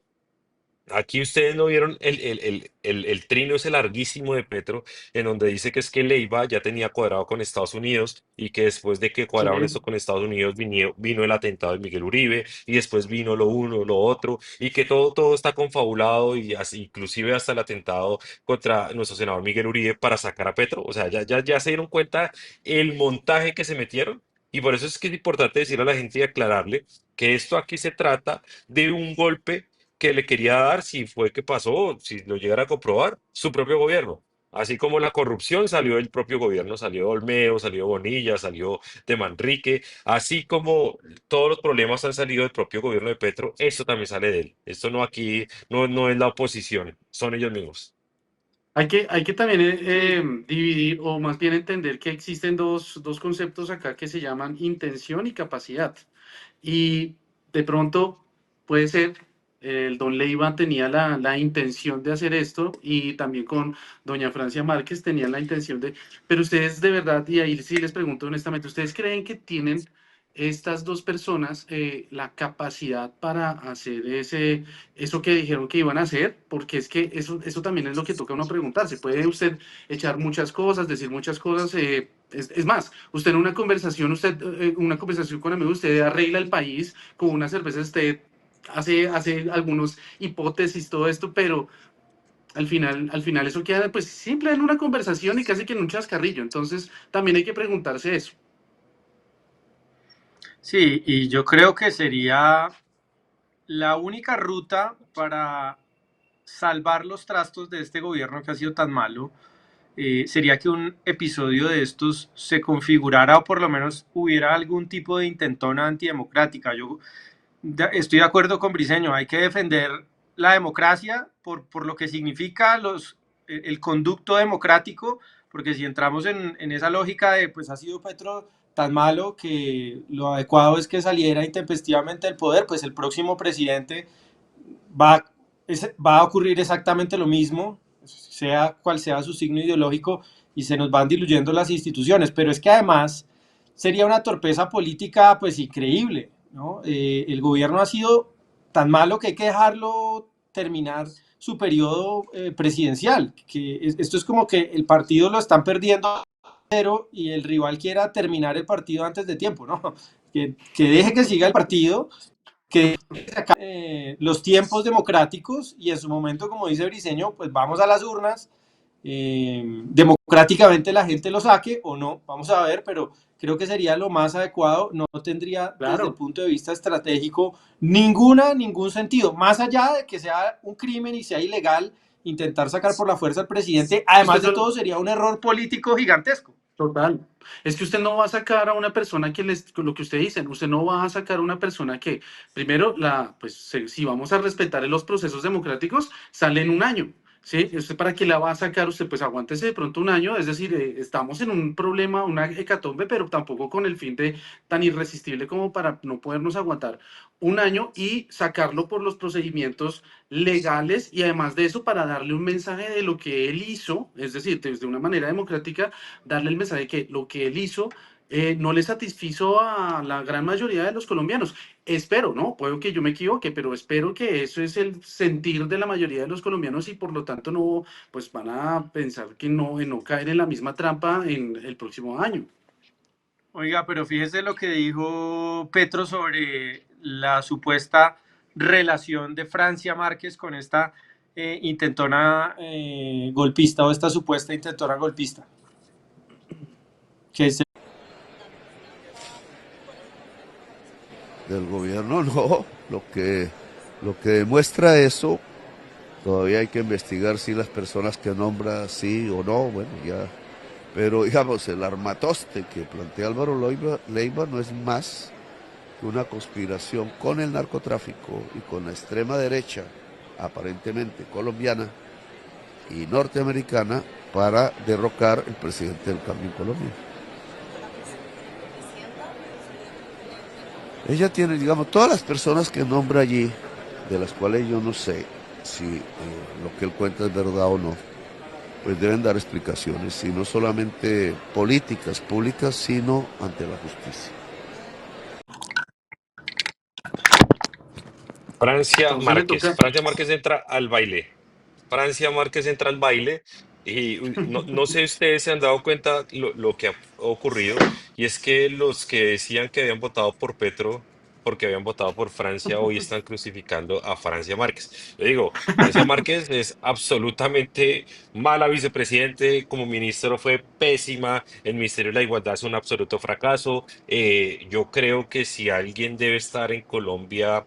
Speaker 3: Aquí ustedes no vieron el trino ese larguísimo de Petro, en donde dice que es que Leiva ya tenía cuadrado con Estados Unidos y que después de que
Speaker 4: Sí.
Speaker 3: cuadraron esto con Estados Unidos vino el atentado de Miguel Uribe y después vino lo uno, lo otro y que todo está confabulado y así, inclusive hasta el atentado contra nuestro senador Miguel Uribe para sacar a Petro. O sea, ya se dieron cuenta el montaje que se metieron y por eso es que es importante decirle a la gente y aclararle que esto aquí se trata de un golpe que le quería dar si fue que pasó, si lo llegara a comprobar, su propio gobierno. Así como la corrupción salió del propio gobierno, salió de Olmeo, salió de Bonilla, salió de Manrique, así como todos los problemas han salido del propio gobierno de Petro, esto también sale de él. Esto no aquí, no es la oposición, son ellos mismos.
Speaker 4: Hay que también dividir, o más bien entender que existen dos conceptos acá que se llaman intención y capacidad. Y de pronto puede ser, el don Leiva tenía la intención de hacer esto y también con doña Francia Márquez tenían la intención de, pero ustedes de verdad, y ahí sí les pregunto honestamente, ¿ustedes creen que tienen estas dos personas la capacidad para hacer eso que dijeron que iban a hacer? Porque es que eso también es lo que toca uno preguntarse. Puede usted echar muchas cosas, decir muchas cosas. Es más, usted en una conversación con amigos, usted arregla el país con una cerveza, usted hace algunos hipótesis, todo esto, pero al final eso queda pues simple en una conversación y casi que en un chascarrillo. Entonces también hay que preguntarse eso.
Speaker 5: Sí, y yo creo que sería la única ruta para salvar los trastos de este gobierno que ha sido tan malo. Sería que un episodio de estos se configurara o por lo menos hubiera algún tipo de intentona antidemocrática. Yo estoy de acuerdo con Briceño, hay que defender la democracia por lo que significa el conducto democrático, porque si entramos en esa lógica de pues ha sido Petro tan malo que lo adecuado es que saliera intempestivamente del poder, pues el próximo presidente va, va a ocurrir exactamente lo mismo, sea cual sea su signo ideológico, y se nos van diluyendo las instituciones. Pero es que además sería una torpeza política pues increíble, ¿no? El gobierno ha sido tan malo que hay que dejarlo terminar su periodo presidencial, esto es como que el partido lo están perdiendo y el rival quiera terminar el partido antes de tiempo, ¿no? Que deje que siga el partido, que los tiempos democráticos y en su momento, como dice Briceño, pues vamos a las urnas, democráticamente la gente lo saque o no, vamos a ver, pero creo que sería lo más adecuado, no tendría desde el punto de vista estratégico ningún sentido, más allá de que sea un crimen y sea ilegal intentar sacar por la fuerza al presidente, además de todo sería un error político gigantesco.
Speaker 4: Total. Es que usted no va a sacar a una persona lo que usted dice, usted no va a sacar a una persona que, primero, si vamos a respetar los procesos democráticos, sale en un año. ¿Sí? ¿Usted para qué la va a sacar? Usted pues aguántese de pronto un año, es decir, estamos en un problema, una hecatombe, pero tampoco con el fin de tan irresistible como para no podernos aguantar un año y sacarlo por los procedimientos legales y además de eso para darle un mensaje de lo que él hizo, es decir, desde una manera democrática, darle el mensaje de que lo que él hizo no le satisfizo a la gran mayoría de los colombianos. Espero, ¿no? Puedo que yo me equivoque, pero espero que eso es el sentir de la mayoría de los colombianos y por lo tanto no, pues van a pensar que no, en no caer en la misma trampa en el próximo año.
Speaker 5: Oiga, pero fíjese lo que dijo Petro sobre la supuesta relación de Francia Márquez con esta intentona golpista o esta supuesta intentona golpista. Que es
Speaker 8: del gobierno, no. Lo que demuestra eso, todavía hay que investigar si las personas que nombra sí o no, bueno, ya. Pero digamos, el armatoste que plantea Álvaro Leiva no es más que una conspiración con el narcotráfico y con la extrema derecha, aparentemente colombiana y norteamericana, para derrocar el presidente del cambio en Colombia. Ella tiene, digamos, todas las personas que nombra allí, de las cuales yo no sé si lo que él cuenta es verdad o no, pues deben dar explicaciones, y no solamente políticas públicas, sino ante la justicia.
Speaker 4: Entonces le toca.
Speaker 3: Francia Márquez entra al baile. Francia Márquez entra al baile y no sé si ustedes se han dado cuenta lo que ha ocurrido y es que los que decían que habían votado por Petro porque habían votado por Francia hoy están crucificando a Francia Márquez. Yo digo, Francia Márquez es absolutamente mala vicepresidente, como ministro fue pésima, el Ministerio de la Igualdad es un absoluto fracaso. Yo creo que si alguien debe estar en Colombia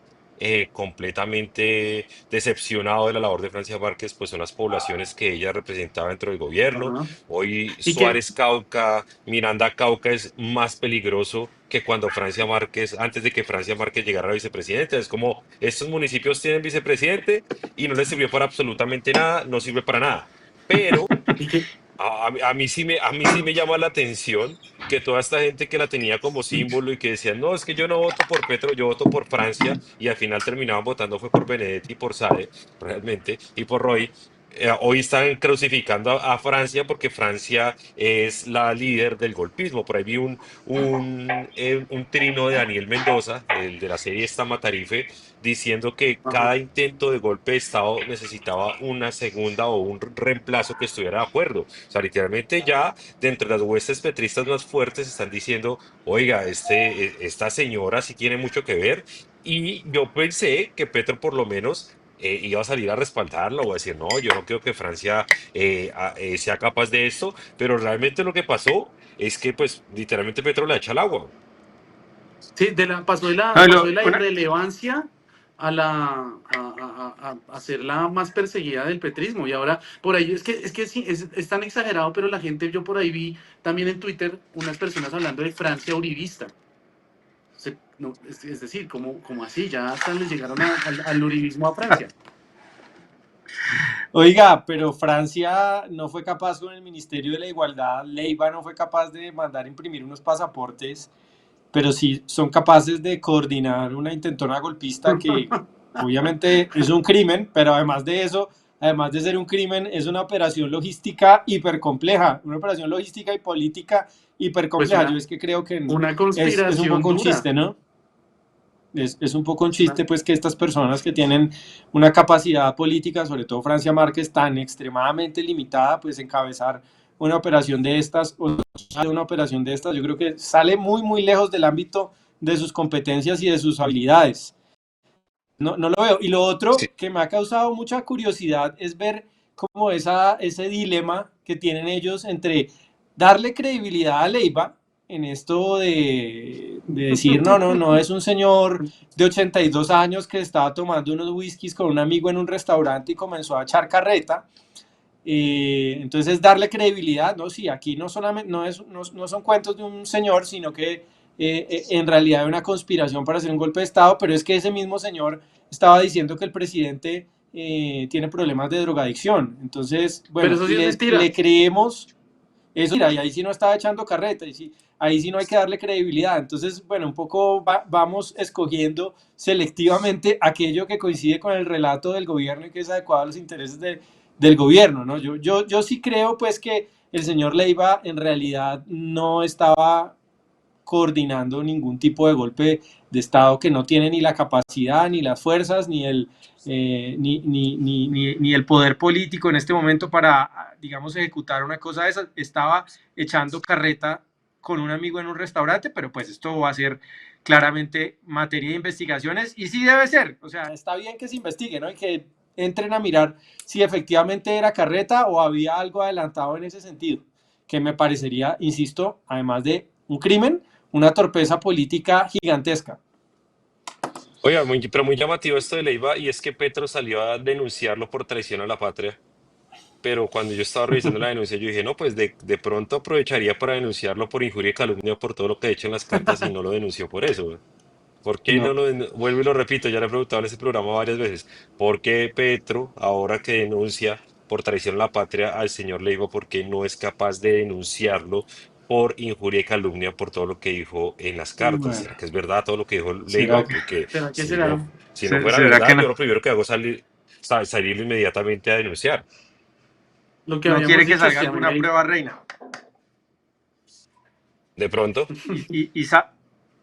Speaker 3: completamente decepcionado de la labor de Francia Márquez, pues son las poblaciones que ella representaba dentro del gobierno.
Speaker 4: Ajá.
Speaker 3: Hoy
Speaker 4: Y que,
Speaker 3: Suárez Cauca, Miranda Cauca es más peligroso que cuando Francia Márquez, antes de que Francia Márquez llegara a vicepresidenta. Es como, estos municipios tienen vicepresidente y no les sirvió para absolutamente nada, no sirve para nada. Pero
Speaker 4: y que,
Speaker 3: a mí sí me llama la atención que toda esta gente que la tenía como símbolo y que decían, no, es que yo no voto por Petro, yo voto por Francia, y al final terminaban votando fue por Benedetti y por Sade, realmente, y por Roy. Hoy están crucificando a Francia porque Francia es la líder del golpismo. Por ahí vi un trino de Daniel Mendoza, el de la serie Esta Matarife, diciendo que
Speaker 4: ajá.
Speaker 3: cada intento de golpe de Estado necesitaba una segunda o un reemplazo que estuviera de acuerdo. O sea, literalmente ya dentro de las huestes petristas más fuertes están diciendo, oiga, esta señora sí tiene mucho que ver. Y yo pensé que Petro por lo menos iba a salir a respaldarlo o a decir, no, yo no creo que Francia sea capaz de esto, pero realmente lo que pasó es que pues literalmente Petro le echa el agua.
Speaker 4: Sí,
Speaker 5: No,
Speaker 4: pasó de la irrelevancia a a ser la más perseguida del petrismo. Y ahora, por ahí, es que sí, es tan exagerado, pero la gente, yo por ahí vi también en Twitter unas personas hablando de Francia uribista. No, es decir, como así, ya hasta les llegaron al uribismo a Francia.
Speaker 5: Oiga, pero Francia no fue capaz con el Ministerio de la Igualdad, Leiva no fue capaz de mandar imprimir unos pasaportes, pero sí son capaces de coordinar una intentona golpista que obviamente es un crimen, pero además de eso, además de ser un crimen, es una operación logística hipercompleja, una operación logística y política
Speaker 4: Pues
Speaker 5: hipercompleja. Yo es que creo que
Speaker 4: una
Speaker 5: es un
Speaker 4: conspiración
Speaker 5: poco un
Speaker 4: dura.
Speaker 5: chiste, ¿no? Es un poco un
Speaker 4: Una-
Speaker 5: chiste, pues, que estas personas que tienen una capacidad política, sobre todo Francia Márquez, tan extremadamente limitada, pues encabezar una operación de estas, o una operación de estas, yo creo que sale muy, muy lejos del ámbito de sus competencias y de sus habilidades. No lo veo. Y lo otro
Speaker 3: Sí.
Speaker 5: que me ha causado mucha curiosidad es ver cómo ese dilema que tienen ellos entre darle credibilidad a Leiva en esto de decir, no, es un señor de 82 años que estaba tomando unos whiskies con un amigo en un restaurante y comenzó a echar carreta. Entonces darle credibilidad, ¿no? Sí, aquí no solamente no son cuentos de un señor, sino que en realidad hay una conspiración para hacer un golpe de Estado, pero es que ese mismo señor estaba diciendo que el presidente tiene problemas de drogadicción. Entonces,
Speaker 4: Pero
Speaker 5: bueno,
Speaker 4: eso sí es
Speaker 5: le
Speaker 4: mentira.
Speaker 5: creemos eso, mira, y ahí sí no estaba echando carreta, ahí sí no hay que darle credibilidad. Entonces, bueno, un poco vamos escogiendo selectivamente aquello que coincide con el relato del gobierno y que es adecuado a los intereses del gobierno, ¿no? Yo sí creo, pues, que el señor Leiva en realidad no estaba coordinando ningún tipo de golpe de Estado, que no tiene ni la capacidad, ni las fuerzas, ni el poder político en este momento para, digamos, ejecutar una cosa de esas. Estaba echando carreta con un amigo en un restaurante, pero pues esto va a ser claramente materia de investigaciones y sí debe ser, o sea, está bien que se investigue, ¿no? Y que entren a mirar si efectivamente era carreta o había algo adelantado en ese sentido, que me parecería, insisto, además de un crimen, una torpeza política gigantesca.
Speaker 3: Oiga, pero muy llamativo esto de Leiva, y es que Petro salió a denunciarlo por traición a la patria. Pero cuando yo estaba revisando la denuncia, yo dije, no, pues de pronto aprovecharía para denunciarlo por injuria y calumnia por todo lo que ha hecho en las cartas y no lo denunció por eso, güey. ¿Por qué no
Speaker 5: No,
Speaker 3: lo vuelvo y lo repito, ya le he preguntado en ese programa varias veces? ¿Por qué Petro, ahora que denuncia por traición a la patria al señor Leiva, por qué no es capaz de denunciarlo por injuria y calumnia por todo lo que dijo en las cartas?
Speaker 5: bueno,
Speaker 3: ¿Será que es verdad todo lo que dijo
Speaker 5: ¿será
Speaker 3: Leiva?
Speaker 5: que,
Speaker 3: Porque
Speaker 4: ¿Será que será?
Speaker 3: si no fuera
Speaker 5: será que
Speaker 3: verdad,
Speaker 5: no?
Speaker 3: yo lo primero que hago es salir inmediatamente a denunciar.
Speaker 4: Lo que
Speaker 5: ¿No
Speaker 4: habíamos
Speaker 5: quiere que
Speaker 4: dicho,
Speaker 5: salga
Speaker 4: sí, a mí
Speaker 5: alguna prueba, Reina?
Speaker 3: De pronto.
Speaker 5: Y, y,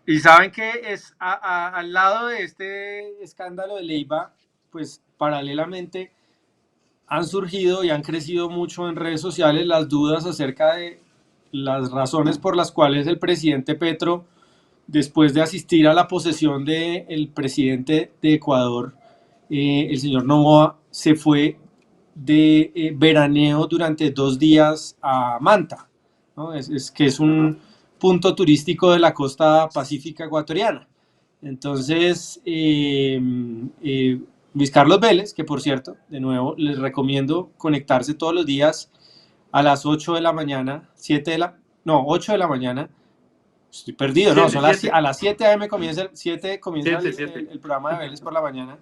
Speaker 5: y, Y saben que es al lado de este escándalo de Leiva, pues paralelamente han surgido y han crecido mucho en redes sociales las dudas acerca de las razones por las cuales el presidente Petro, después de asistir a la posesión del presidente de Ecuador, el señor Noboa, se fue de veraneo durante 2 días a Manta, ¿no? Que es un punto turístico de la costa pacífica ecuatoriana. Entonces, Luis Carlos Vélez, que por cierto, de nuevo, les recomiendo conectarse todos los días a las 8 de la mañana, 8 de la mañana. Estoy perdido, no, son a las 7 a.m. comienza el programa de Vélez por la mañana.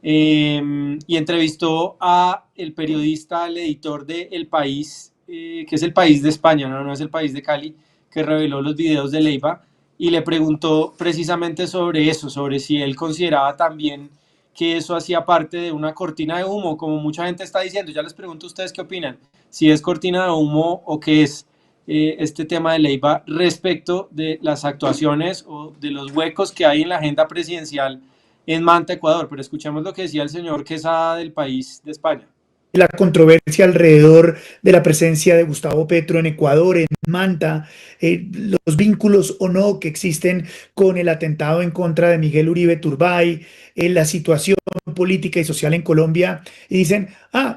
Speaker 5: Y entrevistó a el periodista, el editor de El País, que es El País de España, no es El País de Cali, que reveló los videos de Leiva, y le preguntó precisamente sobre eso, sobre si él consideraba también que eso hacía parte de una cortina de humo, como mucha gente está diciendo. Ya les pregunto a ustedes qué opinan, si es cortina de humo o qué es este tema de Leiva respecto de las actuaciones o de los huecos que hay en la agenda presidencial en Manta, Ecuador. Pero escuchemos lo que decía el señor Quesada del País de España.
Speaker 9: La controversia alrededor de la presencia de Gustavo Petro en Ecuador, en Manta, los vínculos o no que existen con el atentado en contra de Miguel Uribe Turbay, la situación política y social en Colombia, y dicen,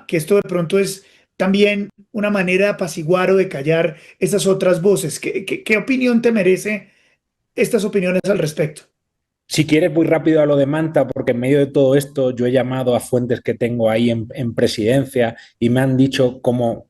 Speaker 9: que esto de pronto es también una manera de apaciguar o de callar esas otras voces. ¿Qué opinión te merece estas opiniones al respecto?
Speaker 10: Si quieres, voy rápido a lo de Manta, porque en medio de todo esto yo he llamado a fuentes que tengo ahí en presidencia y me han dicho cómo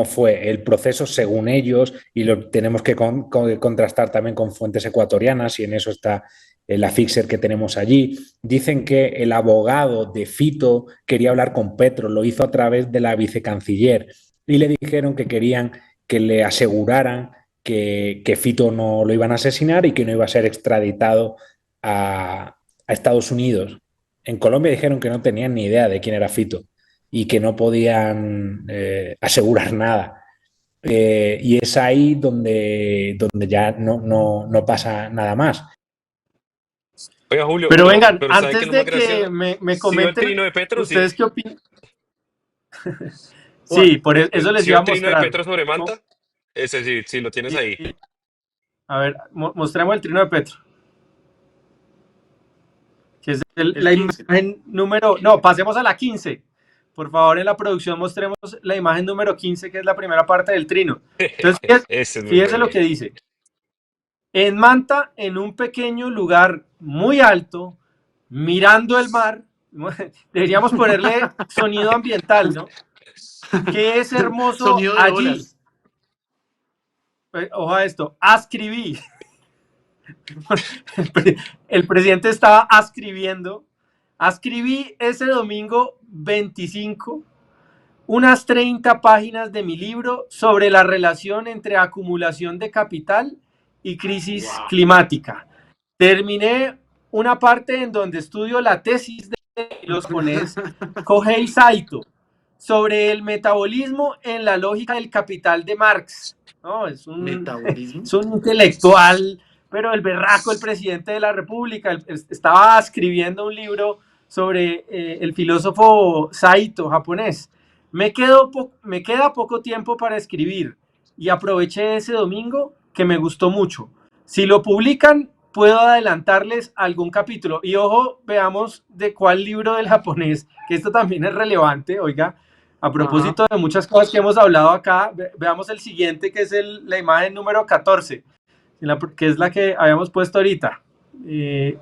Speaker 10: fue el proceso según ellos, y lo tenemos que contrastar también con fuentes ecuatorianas, y en eso está la fixer que tenemos allí. Dicen que el abogado de Fito quería hablar con Petro, lo hizo a través de la vicecanciller, y le dijeron que querían que le aseguraran que Fito no lo iban a asesinar y que no iba a ser extraditado a Estados Unidos. En Colombia dijeron que no tenían ni idea de quién era Fito y que no podían asegurar nada. Y es ahí donde ya no pasa nada más.
Speaker 3: Oiga, Julio,
Speaker 5: pero vengan,
Speaker 3: pero
Speaker 5: antes de que me comenten,
Speaker 3: ¿sí el trino de Petro?
Speaker 5: ¿ustedes
Speaker 3: Sí.
Speaker 5: qué opinan? Sí, por eso les iba a
Speaker 3: ¿Sí el trino de
Speaker 5: mostrar.
Speaker 3: Petro sobre Manta? Ese sí, lo tienes ahí.
Speaker 5: A ver, mostremos el trino de Petro. Que es la imagen número... No, pasemos a la 15. Por favor, en la producción mostremos la imagen número 15, que es la primera parte del trino. Entonces, fíjense lo que dice. En Manta, en un pequeño lugar muy alto, mirando el mar, deberíamos ponerle sonido ambiental, ¿no? Que es hermoso
Speaker 4: Sonido de
Speaker 5: allí.
Speaker 4: olas.
Speaker 5: Ojo a esto, ascribí. El presidente estaba ascribiendo. Ascribí ese domingo 25 unas 30 páginas de mi libro sobre la relación entre acumulación de capital y crisis climática. Terminé una parte en donde estudio la tesis de los japonés Kohei Saito sobre el metabolismo en la lógica del capital de Marx. No, es un intelectual, pero el berraco, el presidente de la República. Estaba escribiendo un libro sobre el filósofo Saito, japonés. Me queda poco tiempo para escribir y aproveché ese domingo que me gustó mucho. Si lo publican, puedo adelantarles algún capítulo. Y ojo, veamos de cuál libro del japonés, que esto también es relevante, oiga, a propósito de muchas cosas que hemos hablado acá. Veamos el siguiente, que es la imagen número 14, que es la que habíamos puesto ahorita.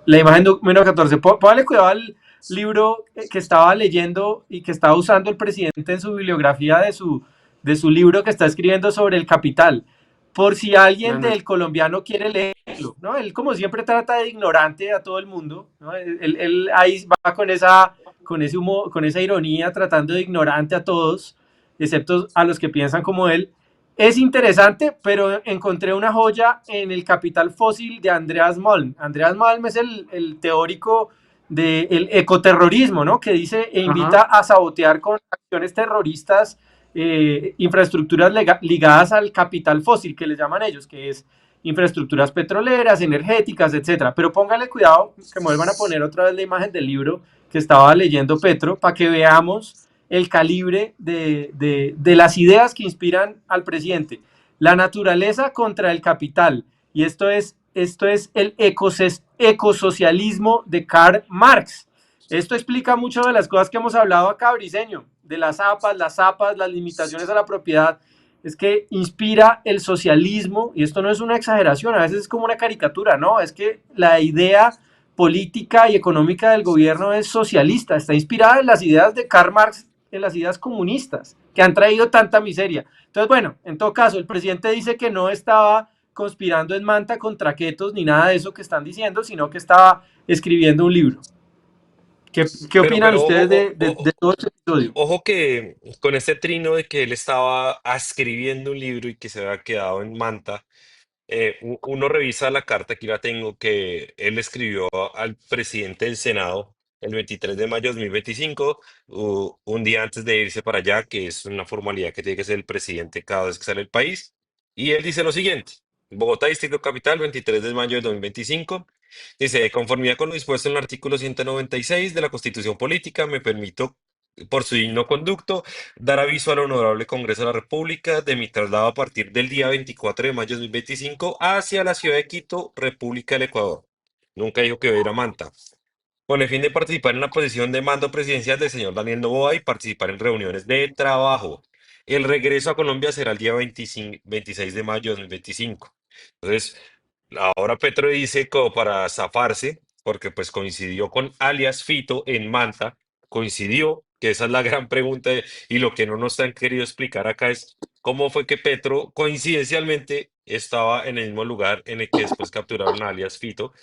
Speaker 5: La imagen número 14. Póngale cuidado al libro que estaba leyendo y que estaba usando el presidente en su bibliografía de su libro que está escribiendo sobre el capital, por si alguien del colombiano quiere leerlo, ¿no? Él, como siempre, trata de ignorante a todo el mundo, ¿no? Él ahí va con ese humor, con esa ironía, tratando de ignorante a todos, excepto a los que piensan como él. Es interesante, pero encontré una joya en El Capital Fósil de Andreas Malm. Andreas Malm es el teórico del ecoterrorismo, ¿no? Que dice e invita a sabotear con acciones terroristas infraestructuras ligadas al capital fósil, que les llaman ellos, que es infraestructuras petroleras, energéticas, etcétera. Pero póngale cuidado que me vuelvan a poner otra vez la imagen del libro que estaba leyendo Petro para que veamos el calibre de las ideas que inspiran al presidente. La naturaleza contra el capital. Y esto es el ecosocialismo de Karl Marx. Esto explica muchas de las cosas que hemos hablado acá, Briceño, de las APAs, las limitaciones a la propiedad. Es que inspira el socialismo, y esto no es una exageración, a veces es como una caricatura, ¿no? Es que la idea política y económica del gobierno es socialista, está inspirada en las ideas de Karl Marx, en las ideas comunistas, que han traído tanta miseria. Entonces, bueno, en todo caso, el presidente dice que no estaba conspirando en Manta contra Quetos ni nada de eso que están diciendo, sino que estaba escribiendo un libro. ¿Qué opinan ustedes de todo este episodio?
Speaker 3: Ojo que con este trino de que él estaba escribiendo un libro y que se había quedado en Manta, uno revisa la carta, aquí la tengo, que él escribió al presidente del Senado el 23 de mayo de 2025, un día antes de irse para allá, que es una formalidad que tiene que hacer el presidente cada vez que sale del país. Y él dice lo siguiente: Bogotá, Distrito Capital, 23 de mayo de 2025. Dice, de conformidad con lo dispuesto en el artículo 196 de la Constitución Política, me permito, por su digno conducto, dar aviso al Honorable Congreso de la República de mi traslado a partir del día 24 de mayo de 2025 hacia la ciudad de Quito, República del Ecuador. Nunca dijo que iba a ir a Manta. Con el fin de participar en la posición de mando presidencial del señor Daniel Noboa y participar en reuniones de trabajo. El regreso a Colombia será el día 26 de mayo de 2025. Entonces, ahora Petro dice como para zafarse, porque pues coincidió con alias Fito en Manta, coincidió, que esa es la gran pregunta, y lo que no nos han querido explicar acá es cómo fue que Petro coincidencialmente estaba en el mismo lugar en el que después capturaron a alias Fito,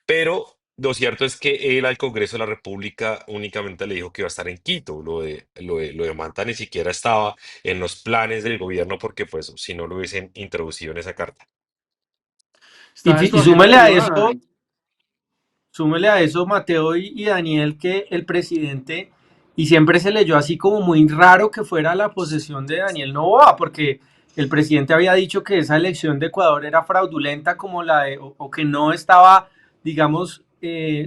Speaker 3: pero lo cierto es que él al Congreso de la República únicamente le dijo que iba a estar en Quito, lo de Manta ni siquiera estaba en los planes del gobierno porque pues si no lo hubiesen introducido en esa carta.
Speaker 5: Y súmele a eso, Mateo y Daniel, que el presidente, y siempre se leyó así como muy raro que fuera la posesión de Daniel Noboa, porque el presidente había dicho que esa elección de Ecuador era fraudulenta como o que no estaba, digamos,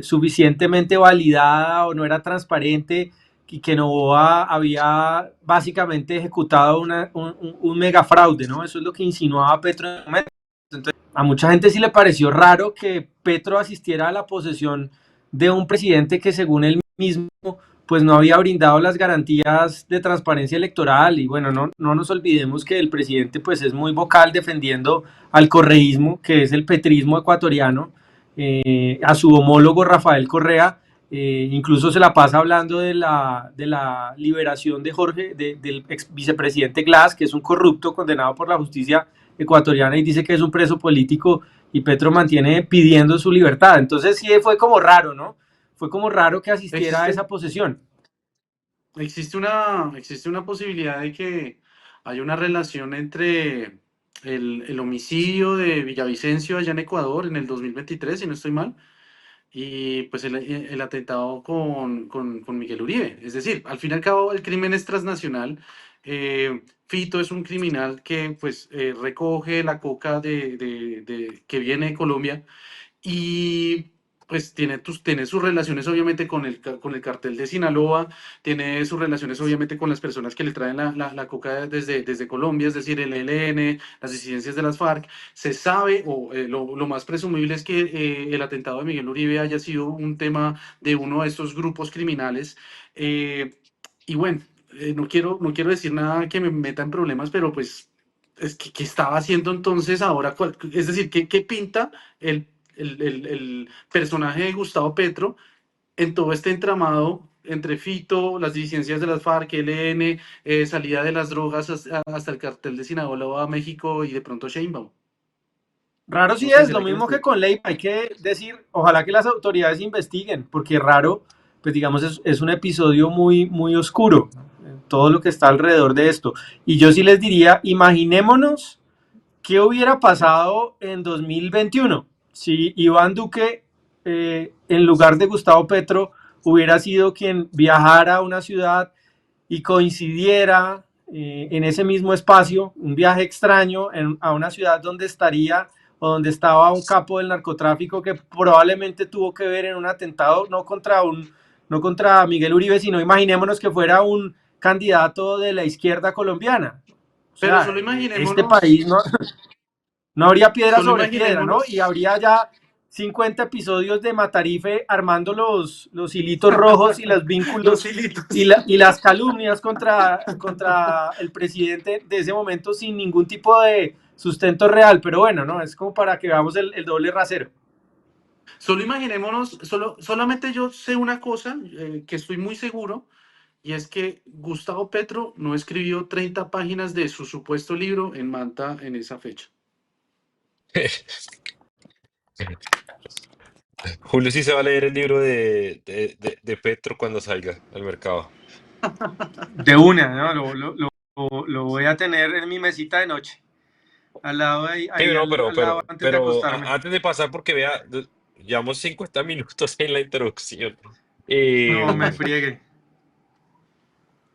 Speaker 5: suficientemente validada o no era transparente, y que Noboa había básicamente ejecutado un mega fraude, ¿no? Eso es lo que insinuaba Petro en el momento. Entonces, a mucha gente sí le pareció raro que Petro asistiera a la posesión de un presidente que según él mismo pues no había brindado las garantías de transparencia electoral. Y bueno, no nos olvidemos que el presidente pues es muy vocal defendiendo al correísmo, que es el petrismo ecuatoriano, a su homólogo Rafael Correa, incluso se la pasa hablando de la liberación de del ex vicepresidente Glass, que es un corrupto condenado por la justicia ecuatoriana, y dice que es un preso político, y Petro mantiene pidiendo su libertad. Entonces sí fue como raro, ¿no? Fue como raro que asistiera a esa posesión.
Speaker 4: Existe una posibilidad de que haya una relación entre el homicidio de Villavicencio allá en Ecuador en el 2023, si no estoy mal, y pues el atentado con Miguel Uribe. Es decir, al fin y al cabo el crimen es transnacional. Fito es un criminal que pues recoge la coca que viene de Colombia, y pues tiene sus relaciones obviamente con el cartel de Sinaloa, tiene sus relaciones obviamente con las personas que le traen la coca desde Colombia, es decir, el ELN, las disidencias de las FARC. Se sabe, o lo más presumible es que el atentado de Miguel Uribe haya sido un tema de uno de estos grupos criminales. Y bueno, no quiero decir nada que me meta en problemas, pero pues es que ¿qué estaba haciendo entonces ahora? Es decir, ¿qué pinta el personaje de Gustavo Petro en todo este entramado entre Fito, las disidencias de las FARC, ELN, salida de las drogas hasta el cartel de Sinaloa a México y de pronto Sheinbaum?
Speaker 5: Raro sí es, lo mismo que con Leiva, hay que decir, ojalá que las autoridades investiguen, porque raro, pues digamos, es un episodio muy, muy oscuro, todo lo que está alrededor de esto. Y yo sí les diría, imaginémonos qué hubiera pasado en 2021 si Iván Duque, en lugar de Gustavo Petro, hubiera sido quien viajara a una ciudad y coincidiera en ese mismo espacio, un viaje extraño a una ciudad donde estaría o donde estaba un capo del narcotráfico que probablemente tuvo que ver en un atentado no contra Miguel Uribe, sino imaginémonos que fuera un candidato de la izquierda colombiana. O
Speaker 4: Pero
Speaker 5: sea, este país no habría piedra
Speaker 4: solo
Speaker 5: sobre piedra, ¿no? Y
Speaker 4: imaginémonos,
Speaker 5: habría ya 50 episodios de Matarife armando los hilitos rojos y los
Speaker 4: los
Speaker 5: vínculos
Speaker 4: hilitos.
Speaker 5: y las calumnias contra el presidente de ese momento sin ningún tipo de sustento real. Pero bueno, ¿no? Es como para que veamos el doble rasero.
Speaker 4: Solo imaginémonos, solamente yo sé una cosa que estoy muy seguro, y es que Gustavo Petro no escribió 30 páginas de su supuesto libro en Manta en esa fecha.
Speaker 3: Julio sí se va a leer el libro de Petro cuando salga al mercado.
Speaker 5: De una, ¿no? Lo voy a tener en mi mesita de noche, al lado
Speaker 3: Sí, no,
Speaker 5: al lado antes de acostarme.
Speaker 3: antes de pasar, porque vea, llevamos 50 minutos en la introducción.
Speaker 5: No me
Speaker 3: Eh,
Speaker 5: friegue.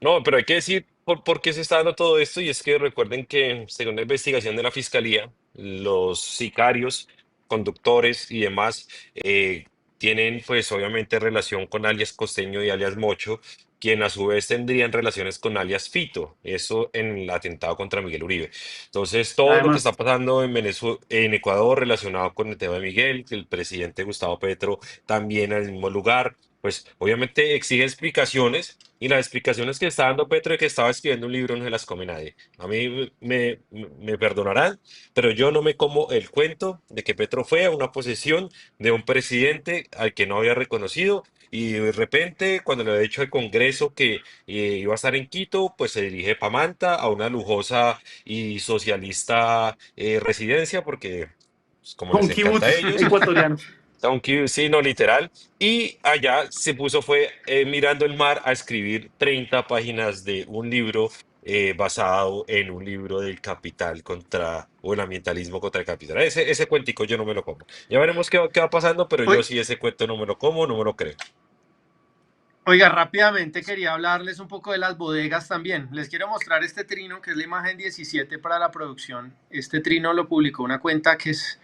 Speaker 3: No, pero hay que decir por qué se está dando todo esto, y es que recuerden que según la investigación de la Fiscalía, los sicarios, conductores y demás tienen pues obviamente relación con alias Costeño y alias Mocho, quien a su vez tendrían relaciones con alias Fito, eso en el atentado contra Miguel Uribe. Entonces, todo lo que está
Speaker 5: Además,
Speaker 3: pasando en Ecuador relacionado con el tema de Miguel, que el presidente Gustavo Petro también al mismo lugar, pues obviamente exige explicaciones. Y las explicaciones que está dando Petro de que estaba escribiendo un libro no se las come nadie. A mí me perdonarán, pero yo no me como el cuento de que Petro fue a una posesión de un presidente al que no había reconocido y de repente, cuando le había dicho al Congreso que iba a estar en Quito, pues se dirige para Manta a una lujosa y socialista residencia, porque pues, como les
Speaker 4: Un
Speaker 3: encanta a
Speaker 4: kibutz
Speaker 3: ellos.
Speaker 4: ecuatoriano.
Speaker 3: Aunque sí, no literal. Y allá se puso, fue mirando el mar a escribir 30 páginas de un libro basado en un libro del capital contra, o el ambientalismo contra el capital. Ese cuentico yo no me lo como. Ya veremos qué va pasando, pero yo
Speaker 5: hoy,
Speaker 3: sí ese cuento no me lo como, no me lo creo.
Speaker 5: Oiga, rápidamente quería hablarles un poco de las bodegas también. Les quiero mostrar este trino, que es la imagen 17 para la producción. Este trino lo publicó una cuenta que es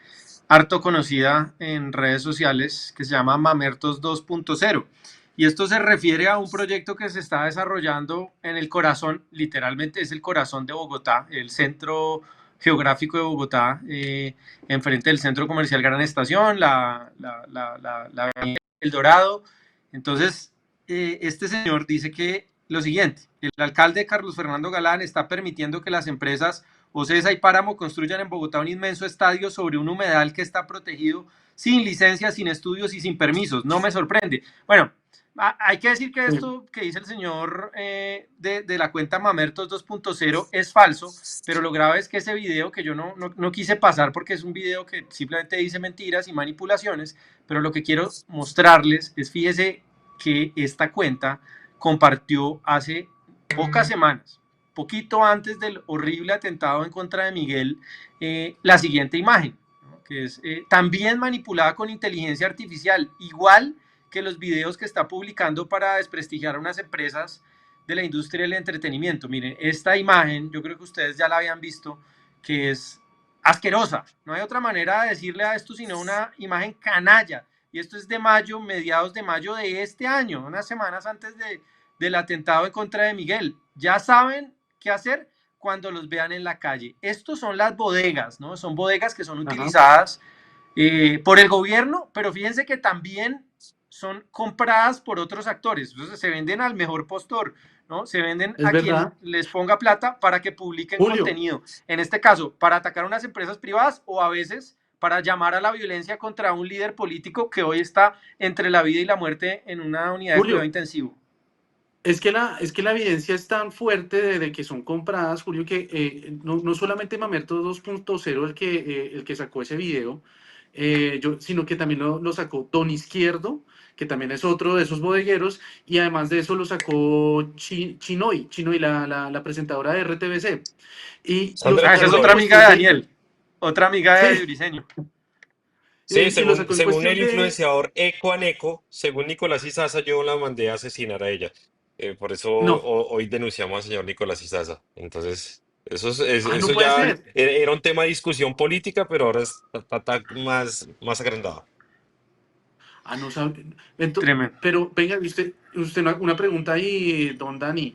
Speaker 5: harto conocida en redes sociales, que se llama Mamertos 2.0. Y esto se refiere a un proyecto que se está desarrollando en el corazón, literalmente es el corazón de Bogotá, el centro geográfico de Bogotá, enfrente del centro comercial Gran Estación, la Avenida El Dorado. Entonces, este señor dice que lo siguiente: el alcalde Carlos Fernando Galán está permitiendo que las empresas Ocesa y Páramo construyan en Bogotá un inmenso estadio sobre un humedal que está protegido sin licencias, sin estudios y sin permisos. No me sorprende. Bueno, hay que decir que esto que dice el señor de la cuenta Mamertos 2.0 es falso, pero lo grave es que ese video, que yo no quise pasar porque es un video que simplemente dice mentiras y manipulaciones, pero lo que quiero mostrarles es, fíjese que esta cuenta compartió hace pocas semanas, poquito antes del horrible atentado en contra de Miguel, la siguiente imagen, ¿no? Que es también manipulada con inteligencia artificial, igual que los videos que está publicando para desprestigiar a unas empresas de la industria del entretenimiento. Miren, esta imagen, yo creo que ustedes ya la habían visto, que es asquerosa. No hay otra manera de decirle a esto sino una imagen canalla. Y esto es de mayo, mediados de mayo de este año, unas semanas antes del atentado en contra de Miguel. Ya saben qué hacer cuando los vean en la calle. Estos son las bodegas, ¿no? Son bodegas que son utilizadas por el gobierno, pero fíjense que también son compradas por otros actores. Entonces se venden al mejor postor, ¿no? Se venden
Speaker 4: Es
Speaker 5: a
Speaker 4: verdad.
Speaker 5: quien les ponga plata para que publiquen
Speaker 4: Julio,
Speaker 5: contenido. En este caso, para atacar a unas empresas privadas o a veces para llamar a la violencia contra un líder político que hoy está entre la vida y la muerte en una unidad de cuidado
Speaker 4: Julio,
Speaker 5: intensivo.
Speaker 4: es que la evidencia es tan fuerte de que son compradas, Julio, que no solamente Mamerto 2.0 el que sacó ese video, sino que también lo sacó Don Izquierdo, que también es otro de esos bodegueros, y además de eso lo sacó Chinoy, la presentadora de RTBC. Y lo
Speaker 3: Sandra
Speaker 5: Esa es
Speaker 4: sacaron en
Speaker 5: otra
Speaker 3: Costoy.
Speaker 5: amiga
Speaker 4: cuestión
Speaker 5: de
Speaker 4: de...
Speaker 5: Daniel, otra amiga de
Speaker 4: Sí,
Speaker 5: Briseño.
Speaker 3: Sí,
Speaker 4: y lo sacó en
Speaker 3: según
Speaker 4: cuestión
Speaker 3: el
Speaker 4: de...
Speaker 3: influenciador Eco, según Nicolás Izaza, yo la mandé a asesinar a ella. Por eso
Speaker 4: No,
Speaker 3: hoy denunciamos al señor Nicolás Izaza. Entonces,
Speaker 4: Ah, no
Speaker 3: eso
Speaker 4: puede
Speaker 3: ya
Speaker 4: ser.
Speaker 3: era un tema de discusión política, pero ahora está más agrandado.
Speaker 4: Ah, no sabe.
Speaker 5: Tremendo.
Speaker 4: Pero venga, usted una pregunta ahí, don Dani.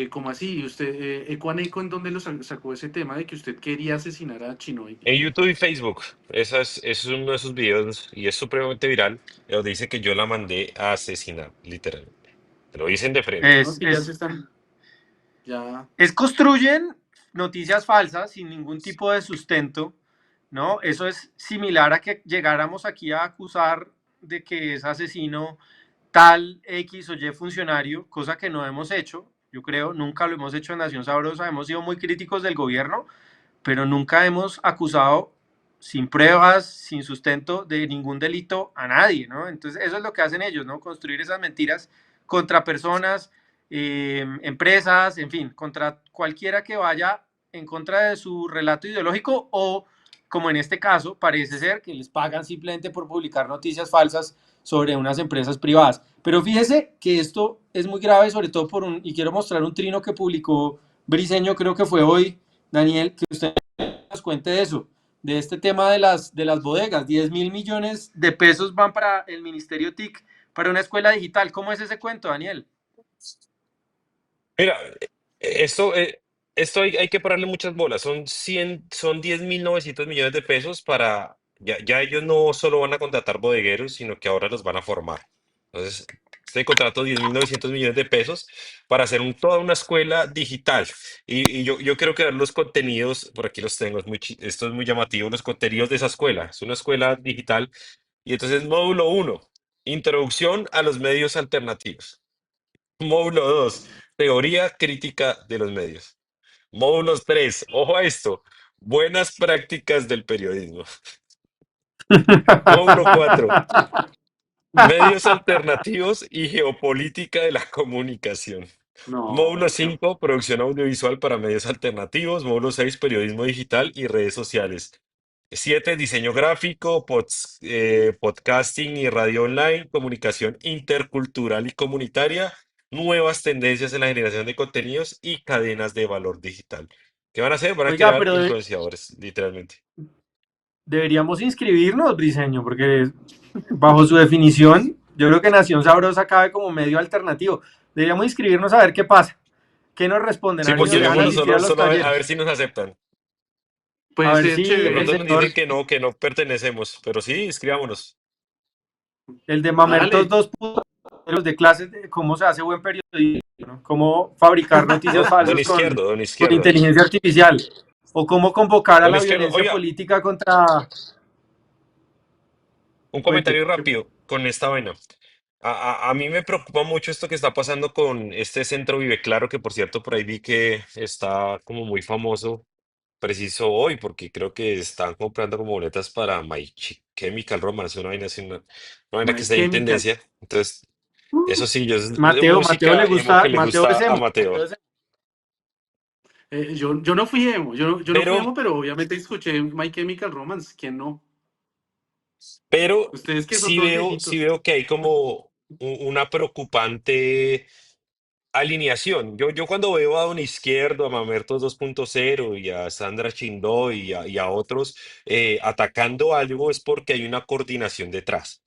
Speaker 4: ¿Cómo así? ¿Usted, Ecuaneco, en dónde lo sacó ese tema de que usted quería asesinar a Chinoy?
Speaker 3: En YouTube y Facebook, es uno de esos videos y es supremamente viral, donde dice que yo la mandé a asesinar, literalmente. Te lo dicen de frente.
Speaker 4: No, que ya se están. Ya.
Speaker 5: Construyen noticias falsas sin ningún tipo de sustento, ¿no? Eso es similar a que llegáramos aquí a acusar de que es asesino tal X o Y funcionario, cosa que no hemos hecho, yo creo, nunca lo hemos hecho en Nación Sabrosa, hemos sido muy críticos del gobierno, pero nunca hemos acusado sin pruebas, sin sustento de ningún delito a nadie, ¿no? Entonces eso es lo que hacen ellos, ¿no? Construir esas mentiras contra personas, empresas, en fin, contra cualquiera que vaya en contra de su relato ideológico o, como en este caso, parece ser que les pagan simplemente por publicar noticias falsas sobre unas empresas privadas. Pero fíjese que esto es muy grave, sobre todo y quiero mostrar un trino que publicó Briseño, creo que fue hoy, Daniel, que usted nos cuente de eso, de este tema de las bodegas. 10.000 millones de pesos van para el Ministerio TIC, para una escuela digital. ¿Cómo es ese cuento, Daniel?
Speaker 3: Mira, esto, esto hay que pararle muchas bolas. Son 10.900 millones de pesos para, ya ellos no solo van a contratar bodegueros, sino que ahora los van a formar. Entonces, este contrato 10.900 millones de pesos para hacer toda una escuela digital. Y yo creo que los contenidos, por aquí los tengo, esto es muy llamativo, los contenidos de esa escuela. Es una escuela digital. Y entonces, módulo uno, introducción a los medios alternativos. Módulo 2, teoría crítica de los medios. Módulo 3, ojo a esto, buenas prácticas del periodismo. Módulo 4, medios alternativos y geopolítica de la comunicación. Módulo
Speaker 4: No,
Speaker 3: 5, producción audiovisual para medios alternativos. Módulo 6, periodismo digital y redes sociales. 7, diseño gráfico, podcasting y radio online, comunicación intercultural y comunitaria, nuevas tendencias en la generación de contenidos y cadenas de valor digital. ¿Qué van a hacer? Van a
Speaker 5: Oiga,
Speaker 3: crear
Speaker 5: pero
Speaker 3: influenciadores, literalmente.
Speaker 5: deberíamos inscribirnos, Briseño, porque bajo su definición, yo creo que Nación Sabrosa cabe como medio alternativo. Deberíamos inscribirnos a ver qué pasa. ¿Qué nos responden? A
Speaker 3: Sí,
Speaker 5: ver si nos dejan
Speaker 3: postulémonos
Speaker 5: asistir a los
Speaker 3: solo a ver
Speaker 5: talleres.
Speaker 3: si nos aceptan.
Speaker 5: A
Speaker 4: puede
Speaker 5: ver
Speaker 4: ser
Speaker 5: si
Speaker 3: De
Speaker 4: chévere.
Speaker 5: el
Speaker 3: pronto nos
Speaker 5: señor,
Speaker 3: dicen que no pertenecemos, pero sí, inscribámonos.
Speaker 5: el de Mamertos
Speaker 4: Hágale.
Speaker 5: 2, los de clases de cómo se hace buen periodismo, ¿no? Cómo fabricar noticias falsas
Speaker 3: Don
Speaker 5: con
Speaker 3: Izquierdo.
Speaker 5: inteligencia artificial, o cómo convocar a
Speaker 3: Don
Speaker 5: la
Speaker 3: Izquierdo,
Speaker 5: violencia
Speaker 3: oiga,
Speaker 5: política contra...
Speaker 3: un
Speaker 5: Cuente.
Speaker 3: comentario rápido con esta vaina. A mí me preocupa mucho esto que está pasando con este centro Vive Claro, que por cierto por ahí vi que está como muy famoso preciso hoy, porque creo que están comprando como boletas para My Chemical Romance, una vaina así, una vaina que
Speaker 4: My
Speaker 3: está en
Speaker 4: Chemical.
Speaker 3: tendencia. Entonces, eso sí, yo es de
Speaker 5: Mateo le
Speaker 3: música emo
Speaker 5: gusta,
Speaker 3: que le
Speaker 5: Mateo es
Speaker 3: gusta a
Speaker 5: emo,
Speaker 3: Mateo.
Speaker 5: Mateo es emo.
Speaker 4: Yo no fui emo, yo no fui
Speaker 3: Pero,
Speaker 4: emo, pero obviamente escuché My Chemical Romance. ¿Quién no?
Speaker 3: pero
Speaker 4: Ustedes que son todos
Speaker 3: sí
Speaker 4: viejitos.
Speaker 3: veo que hay como una preocupante alineación. Yo cuando veo a Don Izquierdo, a Mamertos 2.0 y a Sandra Chindó y a otros atacando algo es porque hay una coordinación detrás.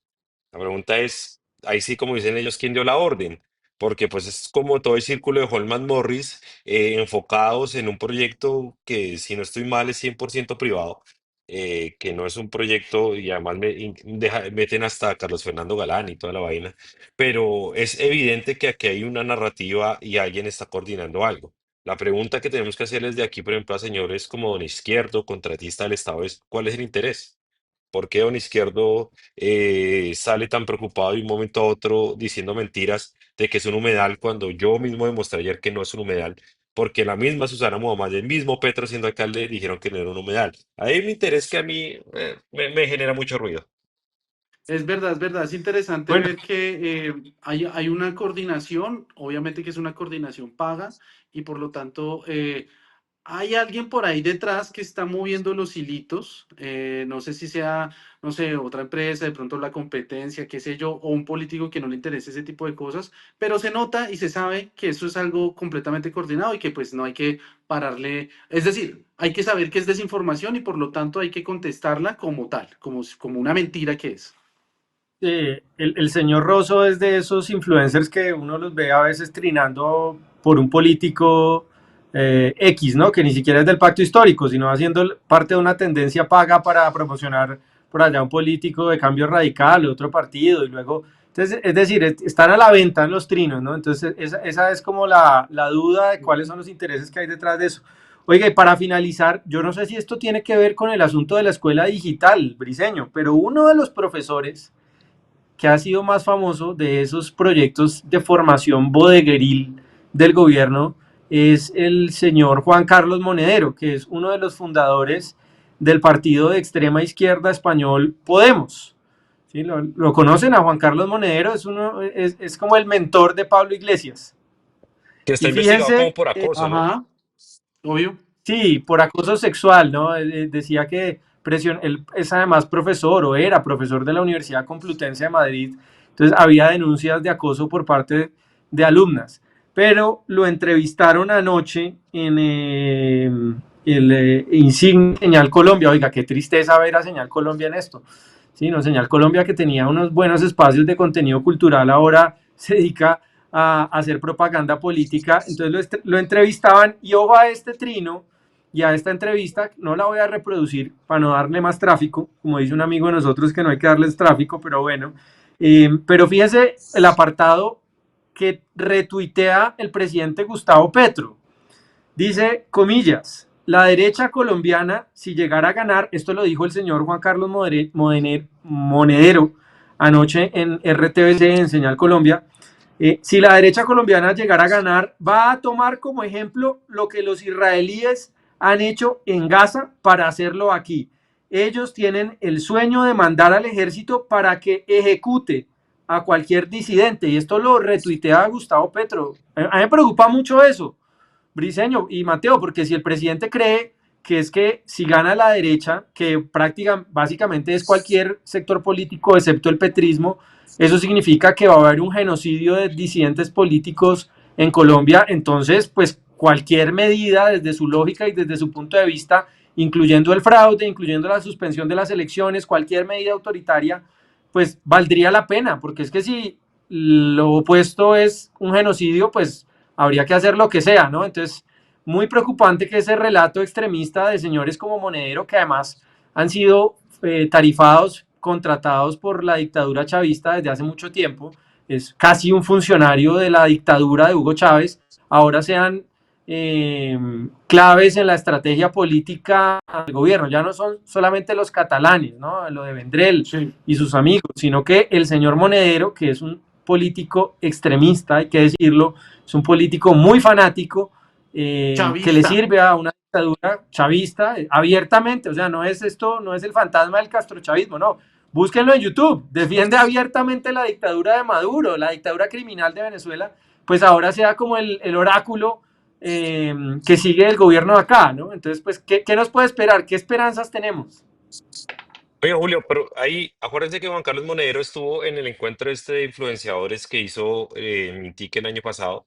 Speaker 3: La pregunta es, ahí sí como dicen ellos, ¿quién dio la orden? Porque pues es como todo el círculo de Holman Morris enfocados en un proyecto que si no estoy mal es 100% privado, que no es un proyecto y además meten hasta a Carlos Fernando Galán y toda la vaina, pero es evidente que aquí hay una narrativa y alguien está coordinando algo. La pregunta que tenemos que hacerles de aquí, por ejemplo, a señores como Don Izquierdo, contratista del Estado, es ¿cuál es el interés? ¿Por qué Don Izquierdo sale tan preocupado de un momento a otro diciendo mentiras de que es un humedal cuando yo mismo demostré ayer que no es un humedal? Porque la misma Susana Muhammad, el mismo Petro siendo alcalde, dijeron que no era un humedal. Ahí mi interés que a mí me genera mucho ruido.
Speaker 4: Es verdad, es verdad. Es interesante
Speaker 5: Bueno,
Speaker 4: ver que hay una coordinación, obviamente que es una coordinación paga, y por lo tanto hay alguien por ahí detrás que está moviendo los hilitos. No sé si sea, no sé, otra empresa, de pronto la competencia, qué sé yo, o un político que no le interese ese tipo de cosas, pero se nota y se sabe que eso es algo completamente coordinado y que pues no hay que pararle, es decir, hay que saber que es desinformación y por lo tanto hay que contestarla como tal, como una mentira que es.
Speaker 5: El señor Rosso es de esos influencers que uno los ve a veces trinando por un político X, ¿no? Que ni siquiera es del pacto histórico, sino haciendo parte de una tendencia paga para promocionar por allá un político de cambio radical, de otro partido, y luego, entonces, es decir, están a la venta en los trinos, ¿no? Entonces, esa es como la duda de cuáles son los intereses que hay detrás de eso. Oiga, y para finalizar, yo no sé si esto tiene que ver con el asunto de la escuela digital, Briseño, pero uno de los profesores que ha sido más famoso de esos proyectos de formación bodegueril del gobierno es el señor Juan Carlos Monedero, que es uno de los fundadores del partido de extrema izquierda español Podemos. ¿Sí? ¿Lo conocen a Juan Carlos Monedero? Es como el mentor de Pablo Iglesias.
Speaker 3: Que está
Speaker 5: Y
Speaker 3: investigado como
Speaker 5: fíjense,
Speaker 3: por acoso, ¿no?
Speaker 4: Ajá, obvio.
Speaker 5: sí, por acoso sexual, ¿no? Decía que él es además profesor o era profesor de la Universidad Complutense de Madrid, entonces había denuncias de acoso por parte de alumnas, pero lo entrevistaron anoche en el insigne Señal Colombia. Oiga, qué tristeza ver a Señal Colombia en esto. Sí, no, Señal Colombia, que tenía unos buenos espacios de contenido cultural, ahora se dedica a hacer propaganda política. Entonces lo entrevistaban y ojo a este trino y a esta entrevista, no la voy a reproducir para no darle más tráfico, como dice un amigo de nosotros que no hay que darles tráfico, pero bueno. Pero fíjese el apartado que retuitea el presidente Gustavo Petro. Dice, comillas, la derecha colombiana, si llegara a ganar, esto lo dijo el señor Juan Carlos Monedero anoche en RTBC, en Señal Colombia, si la derecha colombiana llegara a ganar, va a tomar como ejemplo lo que los israelíes han hecho en Gaza para hacerlo aquí. Ellos tienen el sueño de mandar al ejército para que ejecute a cualquier disidente, y esto lo retuitea Gustavo Petro. A mí me preocupa mucho eso, Briseño y Mateo, porque si el presidente cree que es que si gana la derecha, que básicamente es cualquier sector político excepto el petrismo, eso significa que va a haber un genocidio de disidentes políticos en Colombia. Entonces, pues cualquier medida desde su lógica y desde su punto de vista, incluyendo el fraude, incluyendo la suspensión de las elecciones, cualquier medida autoritaria, pues valdría la pena, porque es que si lo opuesto es un genocidio, pues habría que hacer lo que sea, ¿no? Entonces, muy preocupante que ese relato extremista de señores como Monedero, que además han sido tarifados, contratados por la dictadura chavista desde hace mucho tiempo, es casi un funcionario de la dictadura de Hugo Chávez, ahora sean claves en la estrategia política del gobierno. Ya no son solamente los catalanes, ¿no? Lo de Vendrell
Speaker 4: Sí.
Speaker 5: y sus amigos, sino que el señor Monedero, que es un político extremista, hay que decirlo, es un político muy fanático, que le sirve a una dictadura chavista abiertamente. O sea, no es esto, no es el fantasma del castrochavismo, no. Búsquenlo en YouTube, defiende abiertamente la dictadura de Maduro, la dictadura criminal de Venezuela, pues ahora sea como el oráculo que sigue el gobierno de acá, ¿no? Entonces, pues, ¿qué nos puede esperar? ¿Qué esperanzas tenemos?
Speaker 3: Oye, Julio, pero ahí, acuérdense que Juan Carlos Monedero estuvo en el encuentro este de influenciadores que hizo Mintic el año pasado.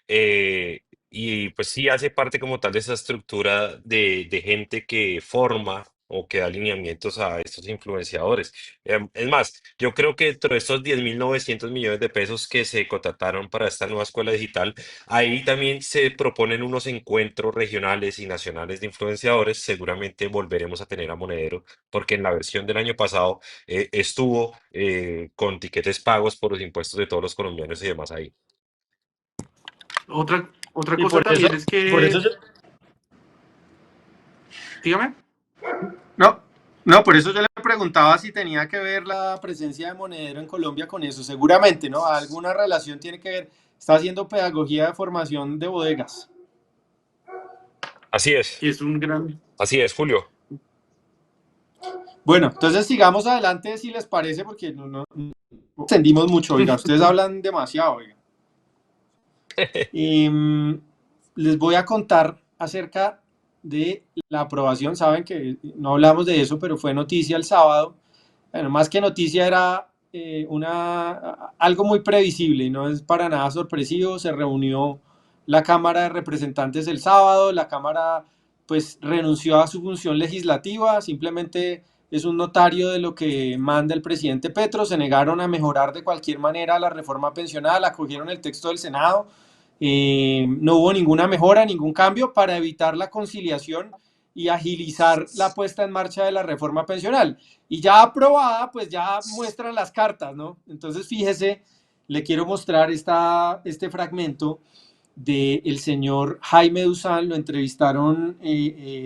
Speaker 3: eh, y pues sí hace parte como tal de esa estructura de gente que forma o que da alineamientos a estos influenciadores. Es más, yo creo que dentro de estos 10.900 millones de pesos que se contrataron para esta nueva escuela digital, ahí también se proponen unos encuentros regionales y nacionales de influenciadores. Seguramente volveremos a tener a Monedero, porque en la versión del año pasado estuvo con tiquetes pagos por los impuestos de todos los colombianos y demás ahí.
Speaker 4: Otra
Speaker 5: Y
Speaker 4: cosa también es
Speaker 5: por eso
Speaker 4: que, dígame.
Speaker 5: por eso yo le preguntaba si tenía que ver la presencia de Monedero en Colombia con eso. Seguramente, ¿no? Alguna relación tiene que ver. Está haciendo pedagogía de formación de bodegas.
Speaker 3: Así
Speaker 4: Y es un gran...
Speaker 3: es, Julio.
Speaker 5: Bueno, entonces sigamos adelante si les parece, porque no extendimos mucho, oiga, ustedes hablan demasiado, oiga. Les voy a contar acerca de la aprobación. Saben que no hablamos de eso, pero fue noticia el sábado. Bueno, más que noticia era algo muy previsible, no es para nada sorpresivo. Se reunió la Cámara de Representantes el sábado, la Cámara pues renunció a su función legislativa, simplemente es un notario de lo que manda el presidente Petro. Se negaron a mejorar de cualquier manera la reforma pensional, acogieron el texto del Senado, no hubo ninguna mejora, ningún cambio para evitar la conciliación y agilizar la puesta en marcha de la reforma pensional. Y ya aprobada, pues ya muestran las cartas, ¿no? Entonces, fíjese, le quiero mostrar este fragmento del señor Jaime Duzán. Lo entrevistaron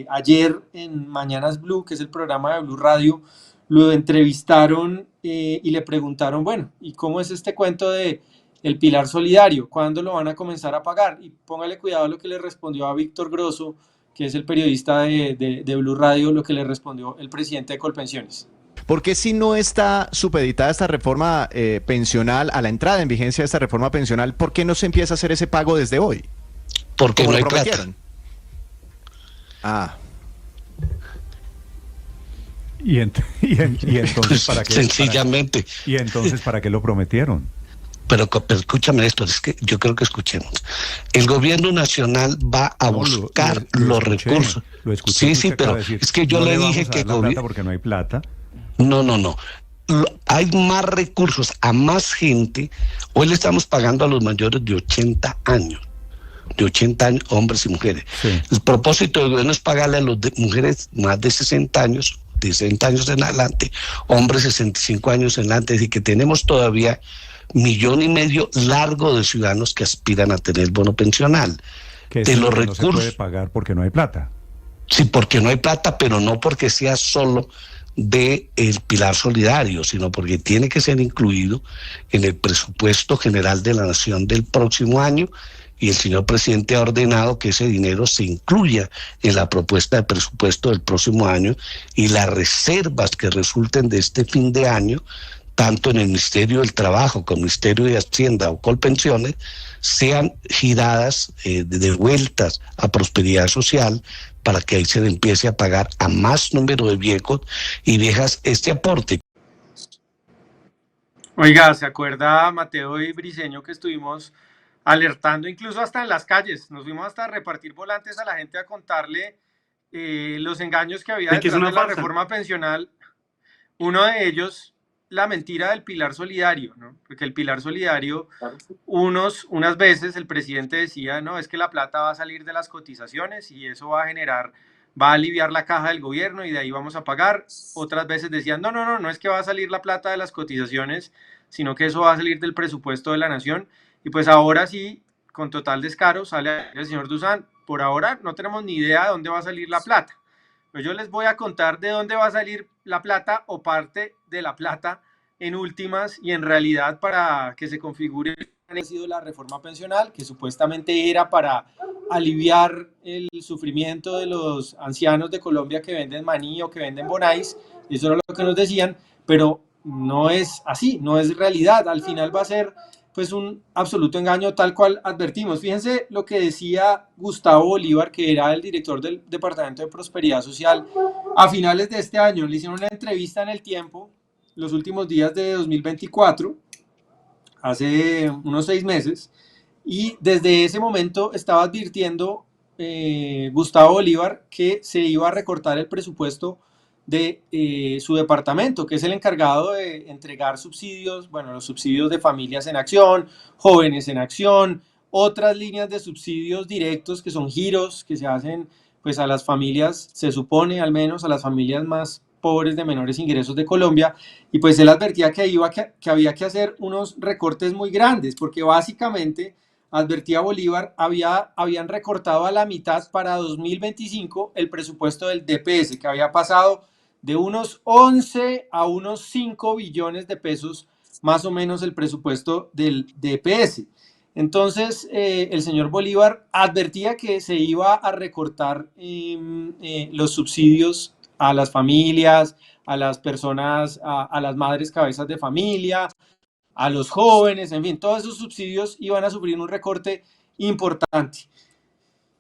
Speaker 5: ayer en Mañanas Blue, que es el programa de Blue Radio. Lo entrevistaron y le preguntaron, bueno, ¿y cómo es este cuento de el pilar solidario? ¿Cuándo lo van a comenzar a pagar? Y póngale cuidado a lo que le respondió a Víctor Grosso, que es el periodista de Blue Radio, lo que le respondió el presidente de Colpensiones.
Speaker 11: ¿Por qué si no está supeditada esta reforma pensional, a la entrada en vigencia de esta reforma pensional, por qué no se empieza a hacer ese pago desde hoy?
Speaker 12: Porque no hay plata.
Speaker 11: Ah.
Speaker 13: Y entonces, ¿para qué?
Speaker 12: Sencillamente.
Speaker 13: ¿Y entonces para qué lo prometieron?
Speaker 12: Pero escúchame esto, es que yo creo que escuchemos. El gobierno nacional va a buscar los recursos.
Speaker 13: Lo escuché.
Speaker 12: Sí, pero es que yo le dije que
Speaker 13: plata porque no hay plata.
Speaker 12: No. Hay más recursos a más gente. Hoy le estamos pagando a los mayores de 80 años. De 80 años, hombres y mujeres. Sí. El propósito del gobierno es pagarle a las mujeres más de 60 años, de 60 años en adelante, hombres 65 años en adelante. Es decir, que tenemos todavía 1,5 millones largo de ciudadanos que aspiran a tener bono pensional.
Speaker 13: Que de los recursos no se puede pagar porque no hay plata.
Speaker 12: Sí, porque no hay plata, pero no porque sea solo de el pilar solidario, sino porque tiene que ser incluido en el presupuesto general de la nación del próximo año, y el señor presidente ha ordenado que ese dinero se incluya en la propuesta de presupuesto del próximo año, y las reservas que resulten de este fin de año, tanto en el Ministerio del Trabajo como el Ministerio de Hacienda o Colpensiones, sean giradas, devueltas a Prosperidad Social, para que ahí se le empiece a pagar a más número de viejos y viejas este aporte.
Speaker 5: Oiga, ¿se acuerda Mateo y Briceño que estuvimos alertando incluso hasta en las calles? Nos fuimos hasta a repartir volantes a la gente a contarle los engaños que había detrás de la reforma pensional. Uno de ellos, la mentira del pilar solidario, ¿no? Porque el pilar solidario, unas veces el presidente decía, no, es que la plata va a salir de las cotizaciones y eso va a aliviar la caja del gobierno y de ahí vamos a pagar. Otras veces decían, no es que va a salir la plata de las cotizaciones, sino que eso va a salir del presupuesto de la nación. Y pues ahora sí, con total descaro, sale el señor Duzán, por ahora no tenemos ni idea de dónde va a salir la plata. Pero yo les voy a contar de dónde va a salir la plata o parte de la plata en últimas, y en realidad para que se configure ha sido la reforma pensional, que supuestamente era para aliviar el sufrimiento de los ancianos de Colombia que venden maní o que venden bonais. Eso era lo que nos decían, pero no es así, no es realidad. Al final va a ser pues un absoluto engaño, tal cual advertimos. Fíjense lo que decía Gustavo Bolívar, que era el director del Departamento de Prosperidad Social, a finales de este año. Le hicieron una entrevista en El Tiempo, los últimos días de 2024, hace unos 6 meses, y desde ese momento estaba advirtiendo Gustavo Bolívar que se iba a recortar el presupuesto de su departamento, que es el encargado de entregar subsidios, bueno, los subsidios de Familias en Acción, Jóvenes en Acción, otras líneas de subsidios directos que son giros que se hacen pues a las familias, se supone al menos a las familias más pobres de menores ingresos de Colombia, y pues él advertía que había que hacer unos recortes muy grandes, porque básicamente, advertía Bolívar, habían recortado a la mitad para 2025 el presupuesto del DPS, que había pasado de unos 11 a unos 5 billones de pesos, más o menos el presupuesto del DPS. Entonces, el señor Bolívar advertía que se iba a recortar los subsidios a las familias, a las personas, a las madres cabezas de familia, a los jóvenes, en fin, todos esos subsidios iban a sufrir un recorte importante.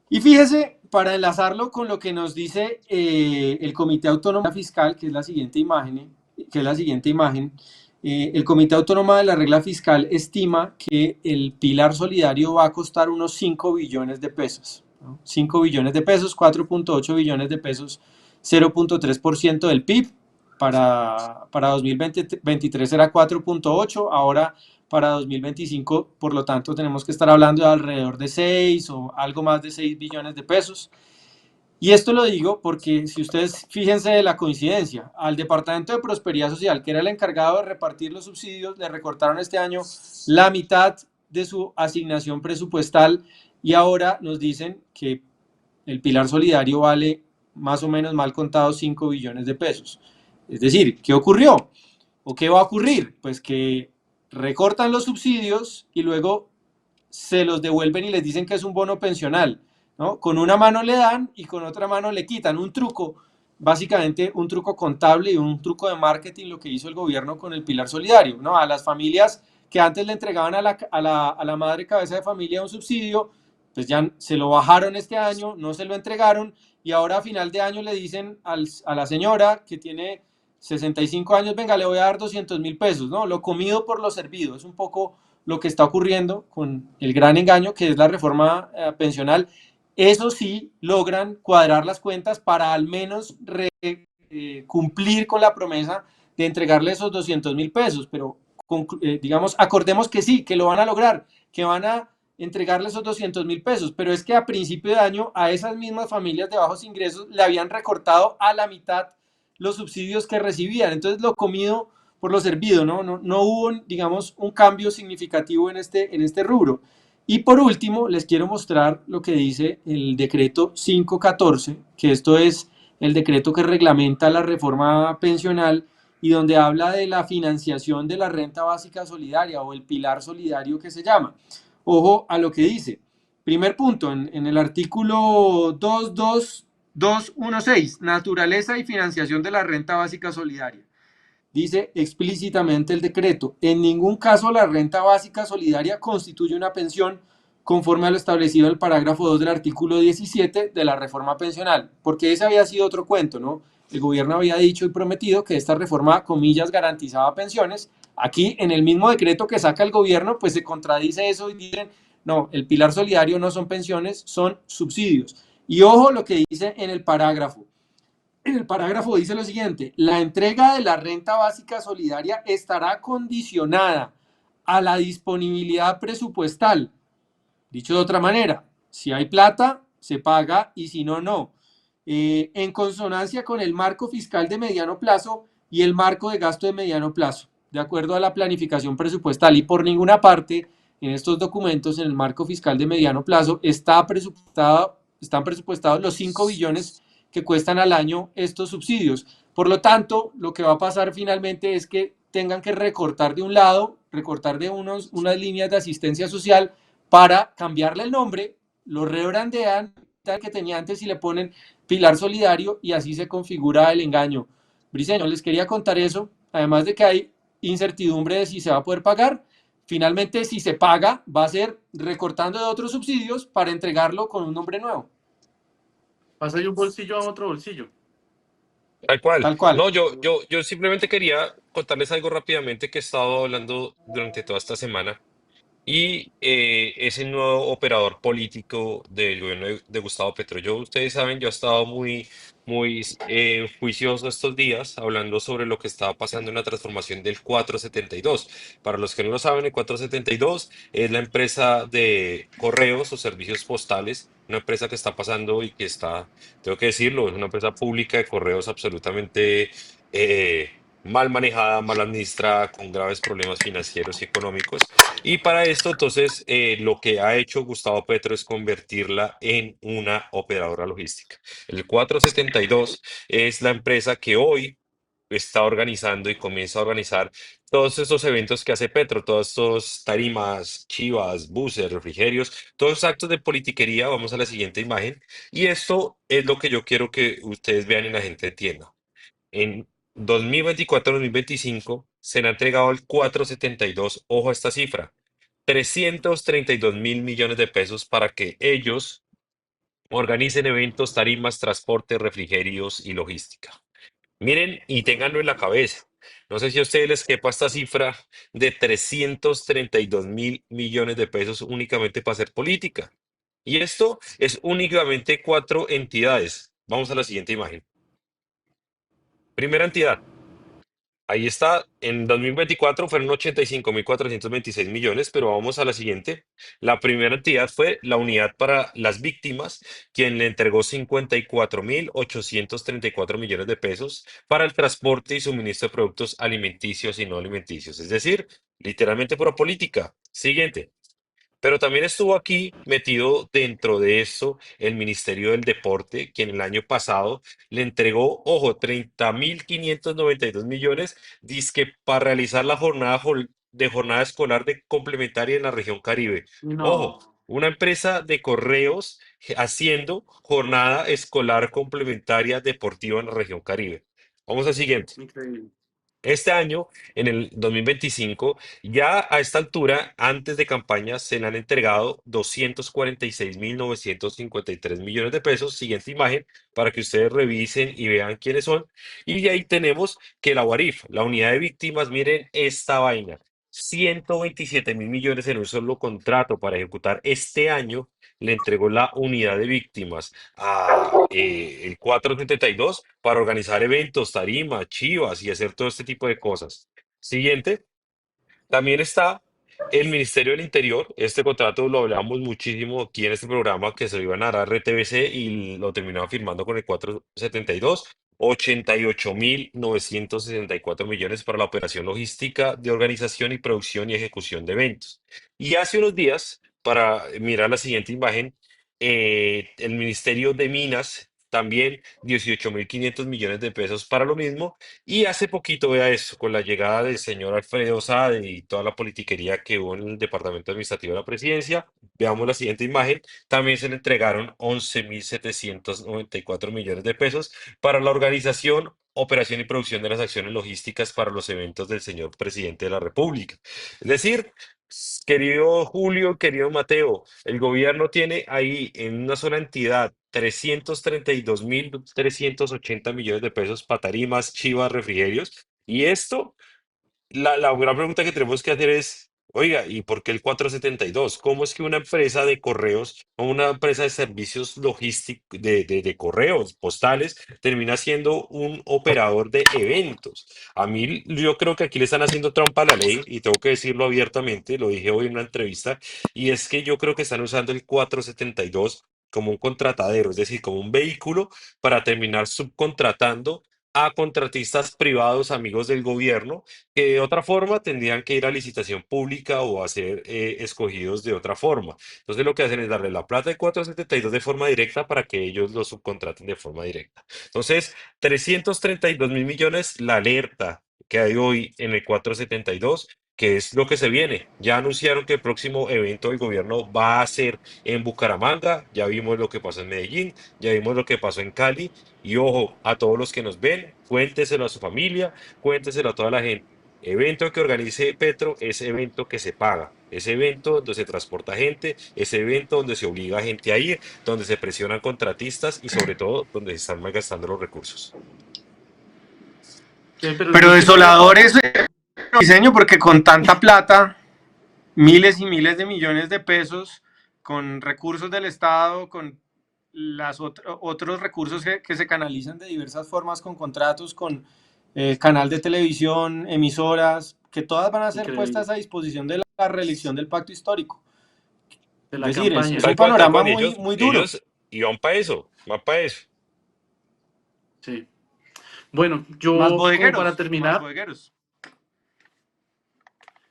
Speaker 5: Y fíjese, para enlazarlo con lo que nos dice el Comité Autónomo Fiscal, que es la siguiente imagen, el Comité Autónomo de la Regla Fiscal estima que el pilar solidario va a costar unos 5 billones de pesos, ¿no? 5 billones de pesos, 4.8 billones de pesos, 0.3% del PIB. Para 2023 era 4.8, ahora para 2025, por lo tanto, tenemos que estar hablando de alrededor de 6 o algo más de 6 billones de pesos. Y esto lo digo porque si ustedes fíjense de la coincidencia, al Departamento de Prosperidad Social, que era el encargado de repartir los subsidios, le recortaron este año la mitad de su asignación presupuestal y ahora nos dicen que el pilar solidario vale más o menos mal contado 5 billones de pesos. Es decir, ¿qué ocurrió? ¿O qué va a ocurrir? Pues que recortan los subsidios y luego se los devuelven y les dicen que es un bono pensional, ¿no? Con una mano le dan y con otra mano le quitan. Un truco, básicamente un truco contable y un truco de marketing, lo que hizo el gobierno con el Pilar Solidario, ¿no? A las familias que antes le entregaban a la madre cabeza de familia un subsidio, pues ya se lo bajaron este año, no se lo entregaron y ahora a final de año le dicen a la señora que tiene 65 años, venga, le voy a dar 200.000 pesos, ¿no? Lo comido por lo servido, es un poco lo que está ocurriendo con el gran engaño que es la reforma pensional. Eso sí, logran cuadrar las cuentas para al menos cumplir con la promesa de entregarle esos 200.000 pesos, pero digamos, acordemos que sí, que lo van a lograr, que van a entregarle esos 200.000 pesos, pero es que a principio de año a esas mismas familias de bajos ingresos le habían recortado a la mitad los subsidios que recibían, entonces lo comido por lo servido, no hubo, digamos, un cambio significativo en este rubro. Y por último, les quiero mostrar lo que dice el decreto 514, que esto es el decreto que reglamenta la reforma pensional y donde habla de la financiación de la renta básica solidaria o el pilar solidario que se llama. Ojo a lo que dice. Primer punto, en el artículo 22216, naturaleza y financiación de la renta básica solidaria. Dice explícitamente el decreto, en ningún caso la renta básica solidaria constituye una pensión conforme a lo establecido en el parágrafo 2 del artículo 17 de la reforma pensional, porque ese había sido otro cuento, ¿no? El gobierno había dicho y prometido que esta reforma, comillas, garantizaba pensiones. Aquí, en el mismo decreto que saca el gobierno, pues se contradice eso y dicen, no, el pilar solidario no son pensiones, son subsidios. Y ojo lo que dice en el parágrafo. En el parágrafo dice lo siguiente, la entrega de la renta básica solidaria estará condicionada a la disponibilidad presupuestal. Dicho de otra manera, si hay plata, se paga y si no, no. En consonancia con el marco fiscal de mediano plazo y el marco de gasto de mediano plazo, de acuerdo a la planificación presupuestal. Y por ninguna parte en estos documentos, en el marco fiscal de mediano plazo, están presupuestados los 5 billones que cuestan al año estos subsidios. Por lo tanto, lo que va a pasar finalmente es que tengan que recortar de un lado, recortar de unas líneas de asistencia social para cambiarle el nombre, lo rebrandean, tal que tenía antes y le ponen pilar solidario y así se configura el engaño. Briceño, les quería contar eso, además de que hay incertidumbre de si se va a poder pagar. Finalmente, si se paga, va a ser recortando de otros subsidios para entregarlo con un nombre nuevo.
Speaker 4: Pasa de un bolsillo a otro bolsillo.
Speaker 3: Tal cual.
Speaker 5: Tal cual.
Speaker 3: No, yo simplemente quería contarles algo rápidamente que he estado hablando durante toda esta semana. Y es el nuevo operador político del gobierno de Gustavo Petro. Ustedes saben, yo he estado muy juicioso estos días hablando sobre lo que estaba pasando en la transformación del 472. Para los que no lo saben, el 472 es la empresa de correos o servicios postales, una empresa que está pasando y que está, tengo que decirlo, es una empresa pública de correos absolutamente mal manejada, mal administrada, con graves problemas financieros y económicos. Y para esto, entonces, lo que ha hecho Gustavo Petro es convertirla en una operadora logística. El 472 es la empresa que hoy está organizando y comienza a organizar todos estos eventos que hace Petro, todos estos tarimas, chivas, buses, refrigerios, todos los actos de politiquería. Vamos a la siguiente imagen. Y esto es lo que yo quiero que ustedes vean y la gente entienda. En 2024-2025 se le ha entregado el 472, ojo a esta cifra, 332.000 millones de pesos para que ellos Organicen eventos, tarimas, transporte, refrigerios y logística. Miren y ténganlo en la cabeza. No sé si a ustedes les quepa esta cifra de 332.000 millones de pesos únicamente para hacer política. Y esto es únicamente 4 entidades. Vamos a la siguiente imagen. Primera entidad. Ahí está, en 2024 fueron 85.426 millones, pero vamos a la siguiente. La primera entidad fue la Unidad para las Víctimas, quien le entregó 54.834 millones de pesos para el transporte y suministro de productos alimenticios y no alimenticios. Es decir, literalmente por política. Siguiente. Pero también estuvo aquí metido dentro de eso el Ministerio del Deporte, quien el año pasado le entregó, ojo, 30.592 millones, dizque para realizar la jornada escolar de complementaria en la región Caribe. Ojo,
Speaker 4: No,
Speaker 3: una empresa de correos haciendo jornada escolar complementaria deportiva en la región Caribe. Vamos al siguiente.
Speaker 4: increíble.
Speaker 3: Este año, en el 2025, ya a esta altura, antes de campaña, se le han entregado 246.953 millones de pesos. Siguiente imagen para que ustedes revisen y vean quiénes son. Y de ahí tenemos que la UARIF, la unidad de víctimas, miren esta vaina. 127.000 millones en un solo contrato para ejecutar este año le entregó la unidad de víctimas a el 472 para organizar eventos, tarimas, chivas y hacer todo este tipo de cosas. Siguiente, también está el Ministerio del Interior. Este contrato lo hablamos muchísimo aquí en este programa que se lo iban a dar a RTBC y lo terminaba firmando con el 472. 88.964 millones para la operación logística de organización y producción y ejecución de eventos. Y hace unos días, para mirar la siguiente imagen, el Ministerio de Minas también 18.500 millones de pesos para lo mismo. Y hace poquito, vea eso, con la llegada del señor Alfredo Sade y toda la politiquería que hubo en el Departamento Administrativo de la Presidencia, veamos la siguiente imagen, también se le entregaron 11.794 millones de pesos para la organización, operación y producción de las acciones logísticas para los eventos del señor presidente de la República. Es decir, querido Julio, querido Mateo, el gobierno tiene ahí en una sola entidad 332.380 millones de pesos para tarimas, chivas, refrigerios. Y esto la gran pregunta que tenemos que hacer es, oiga, ¿y por qué el 472? ¿Cómo es que una empresa de correos o una empresa de servicios logísticos de correos postales termina siendo un operador de eventos? A mí, yo creo que aquí le están haciendo trampa a la ley y tengo que decirlo abiertamente, lo dije hoy en una entrevista, y es que yo creo que están usando el 472 como un contratadero, es decir, como un vehículo para terminar subcontratando a contratistas privados amigos del gobierno que de otra forma tendrían que ir a licitación pública o a ser escogidos de otra forma. Entonces lo que hacen es darle la plata de 472 de forma directa para que ellos lo subcontraten de forma directa. Entonces, 332.000 millones, la alerta que hay hoy en el 472, que es lo que se viene. Ya anunciaron que el próximo evento del gobierno va a ser en Bucaramanga, ya vimos lo que pasó en Medellín, ya vimos lo que pasó en Cali, y ojo, a todos los que nos ven, cuénteselo a su familia, cuénteselo a toda la gente. Evento que organice Petro es evento que se paga, es evento donde se transporta gente, es evento donde se obliga a gente a ir, donde se presionan contratistas y sobre todo donde se están malgastando los recursos.
Speaker 5: Pero desolador es el diseño porque con tanta plata, miles y miles de millones de pesos, con recursos del Estado, con las otros recursos que se canalizan de diversas formas, con contratos, con canal de televisión, emisoras, que todas van a ser puestas a disposición de la reelección del pacto histórico.
Speaker 4: De la
Speaker 5: Es decir,
Speaker 4: campaña.
Speaker 5: es un panorama muy,
Speaker 3: ellos,
Speaker 5: muy duro.
Speaker 3: Y van para eso, van para eso.
Speaker 4: Sí. Bueno, yo
Speaker 5: Más bodegueros,
Speaker 4: como para terminar,
Speaker 5: más bodegueros.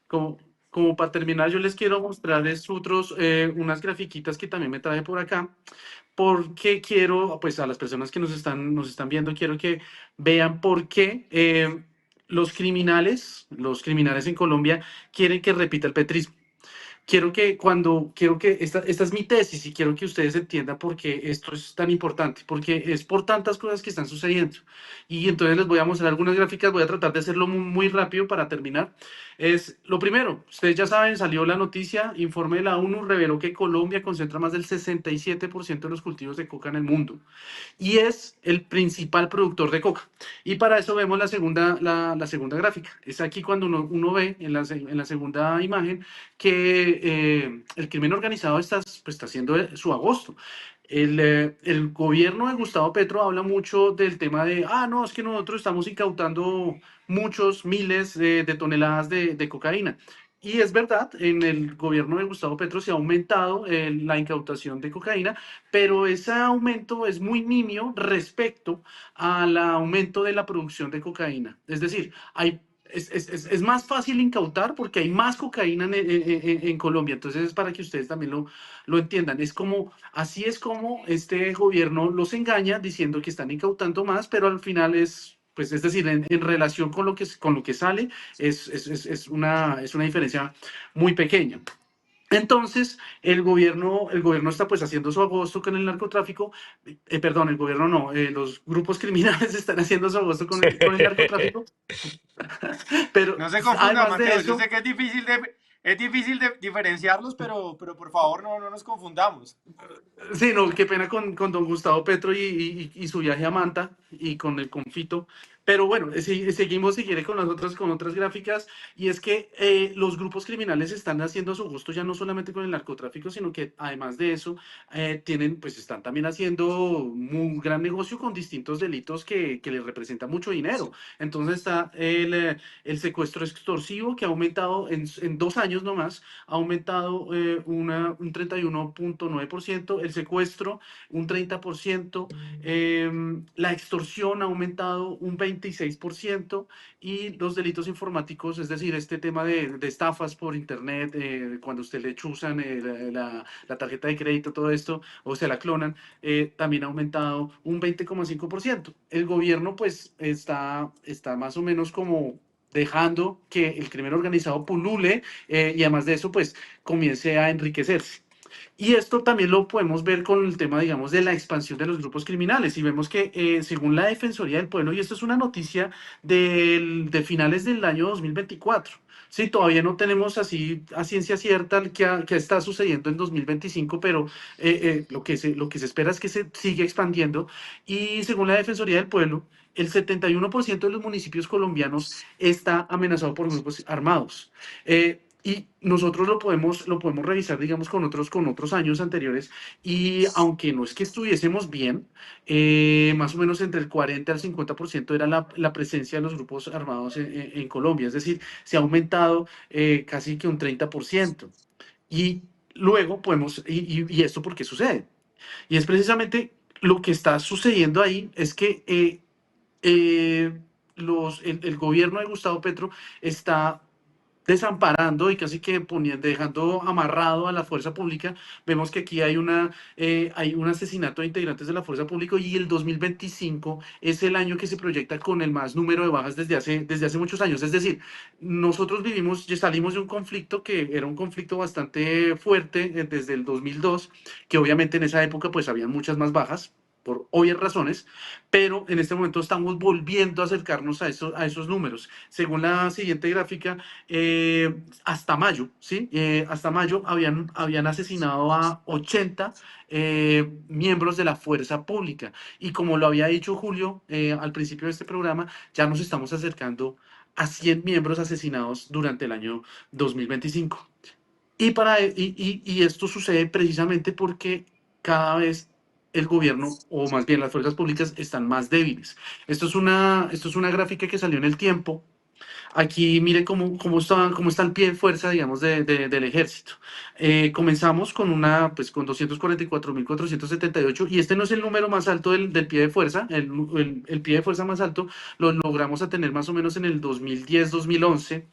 Speaker 4: como para terminar, yo les quiero mostrarles unas grafiquitas que también me traje por acá, porque quiero, pues a las personas que nos están viendo, quiero que vean por qué los criminales en Colombia quieren que repita el petrismo. esta es mi tesis y quiero que ustedes entiendan por qué esto es tan importante, porque es por tantas cosas que están sucediendo. Y entonces les voy a mostrar algunas gráficas, voy a tratar de hacerlo muy rápido para terminar. Es lo primero, ustedes ya saben, salió la noticia, informe de la ONU reveló que Colombia concentra más del 67% de los cultivos de coca en el mundo y es el principal productor de coca. Y para eso vemos la segunda gráfica. Es aquí cuando uno ve en la segunda imagen que el crimen organizado está haciendo su agosto. El gobierno de Gustavo Petro habla mucho del tema de, no, es que nosotros estamos incautando muchos miles de toneladas de cocaína. Y es verdad, en el gobierno de Gustavo Petro se ha aumentado la incautación de cocaína, pero ese aumento es muy nimio respecto al aumento de la producción de cocaína. Es decir, es más fácil incautar porque hay más cocaína en Colombia. Entonces, es para que ustedes también lo entiendan. Así es como este gobierno los engaña diciendo que están incautando más, pero al final es decir, en relación con lo que sale, es una diferencia muy pequeña. Entonces, el gobierno está pues haciendo su agosto con el narcotráfico, perdón, el gobierno no, los grupos criminales están haciendo su agosto con el narcotráfico, pero
Speaker 5: no se confunda,
Speaker 4: además de
Speaker 5: Mateo,
Speaker 4: eso,
Speaker 5: yo sé que es difícil de diferenciarlos, pero por favor no nos confundamos.
Speaker 4: sí, no, qué pena con don Gustavo Petro y su viaje a Manta y con el confito. Pero bueno, seguimos si quiere con otras gráficas, y es que los grupos criminales están haciendo su gusto ya no solamente con el narcotráfico, sino que además de eso están también haciendo un gran negocio con distintos delitos que les representan mucho dinero. Entonces está el secuestro extorsivo, que ha aumentado en 2 años nomás, ha aumentado un 31.9%, el secuestro un 30%, la extorsión ha aumentado un 26%, y los delitos informáticos, es decir, este tema de estafas por internet, cuando usted le chuzan la tarjeta de crédito, todo esto, o se la clonan, también ha aumentado un 20,5%. El gobierno pues está más o menos como dejando que el crimen organizado pulule, y además de eso pues comience a enriquecerse. Y esto también lo podemos ver con el tema, digamos, de la expansión de los grupos criminales. Y vemos que según la Defensoría del Pueblo, y esto es una noticia de finales del año 2024, sí, todavía no tenemos así a ciencia cierta qué está sucediendo en 2025, pero lo que se espera es que se siga expandiendo. Y según la Defensoría del Pueblo, el 71% de los municipios colombianos está amenazado por grupos armados. Y nosotros lo podemos revisar, digamos, con otros años anteriores, y aunque no es que estuviésemos bien, más o menos entre el 40 al 50% era la presencia de los grupos armados en Colombia. Es decir, se ha aumentado casi que un 30%. Y luego ¿y esto por qué sucede? Y es precisamente lo que está sucediendo ahí, es que el gobierno de Gustavo Petro está desamparando y casi que dejando amarrado a la fuerza pública. Vemos que aquí hay un asesinato de integrantes de la fuerza pública, y el 2025 es el año que se proyecta con el más número de bajas desde hace muchos años. Es decir, nosotros salimos de un conflicto que era un conflicto bastante fuerte desde el 2002, que obviamente en esa época pues había muchas más bajas, por obvias razones, pero en este momento estamos volviendo a acercarnos a esos números. Según la siguiente gráfica, hasta mayo, ¿sí? Hasta mayo habían asesinado a 80 miembros de la fuerza pública, y como lo había dicho Julio al principio de este programa, ya nos estamos acercando a 100 miembros asesinados durante el año 2025. Y esto sucede precisamente porque cada vez el gobierno, o más bien las fuerzas públicas, están más débiles. Esto es una gráfica que salió en El Tiempo. Aquí mire cómo está el pie de fuerza, digamos, del ejército. Comenzamos con con 244.478, y este no es el número más alto del pie de fuerza. El pie de fuerza más alto lo logramos a tener más o menos en el 2010-2011.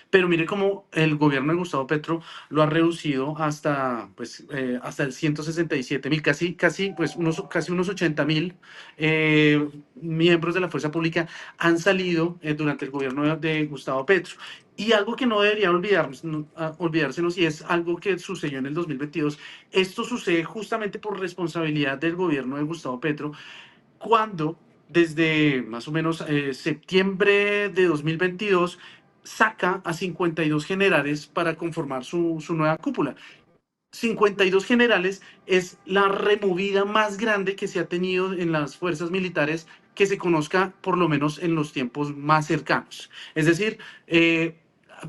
Speaker 4: Pero mire cómo el gobierno de Gustavo Petro lo ha reducido hasta, pues, hasta el 167.000, casi unos 80.000 miembros de la fuerza pública han salido durante el gobierno de Gustavo Petro. Y algo que no debería olvidársenos, y es algo que sucedió en el 2022, esto sucede justamente por responsabilidad del gobierno de Gustavo Petro, cuando desde más o menos septiembre de 2022 saca a 52 generales para conformar su nueva cúpula. 52 generales es la removida más grande que se ha tenido en las fuerzas militares que se conozca por lo menos en los tiempos más cercanos. Es decir,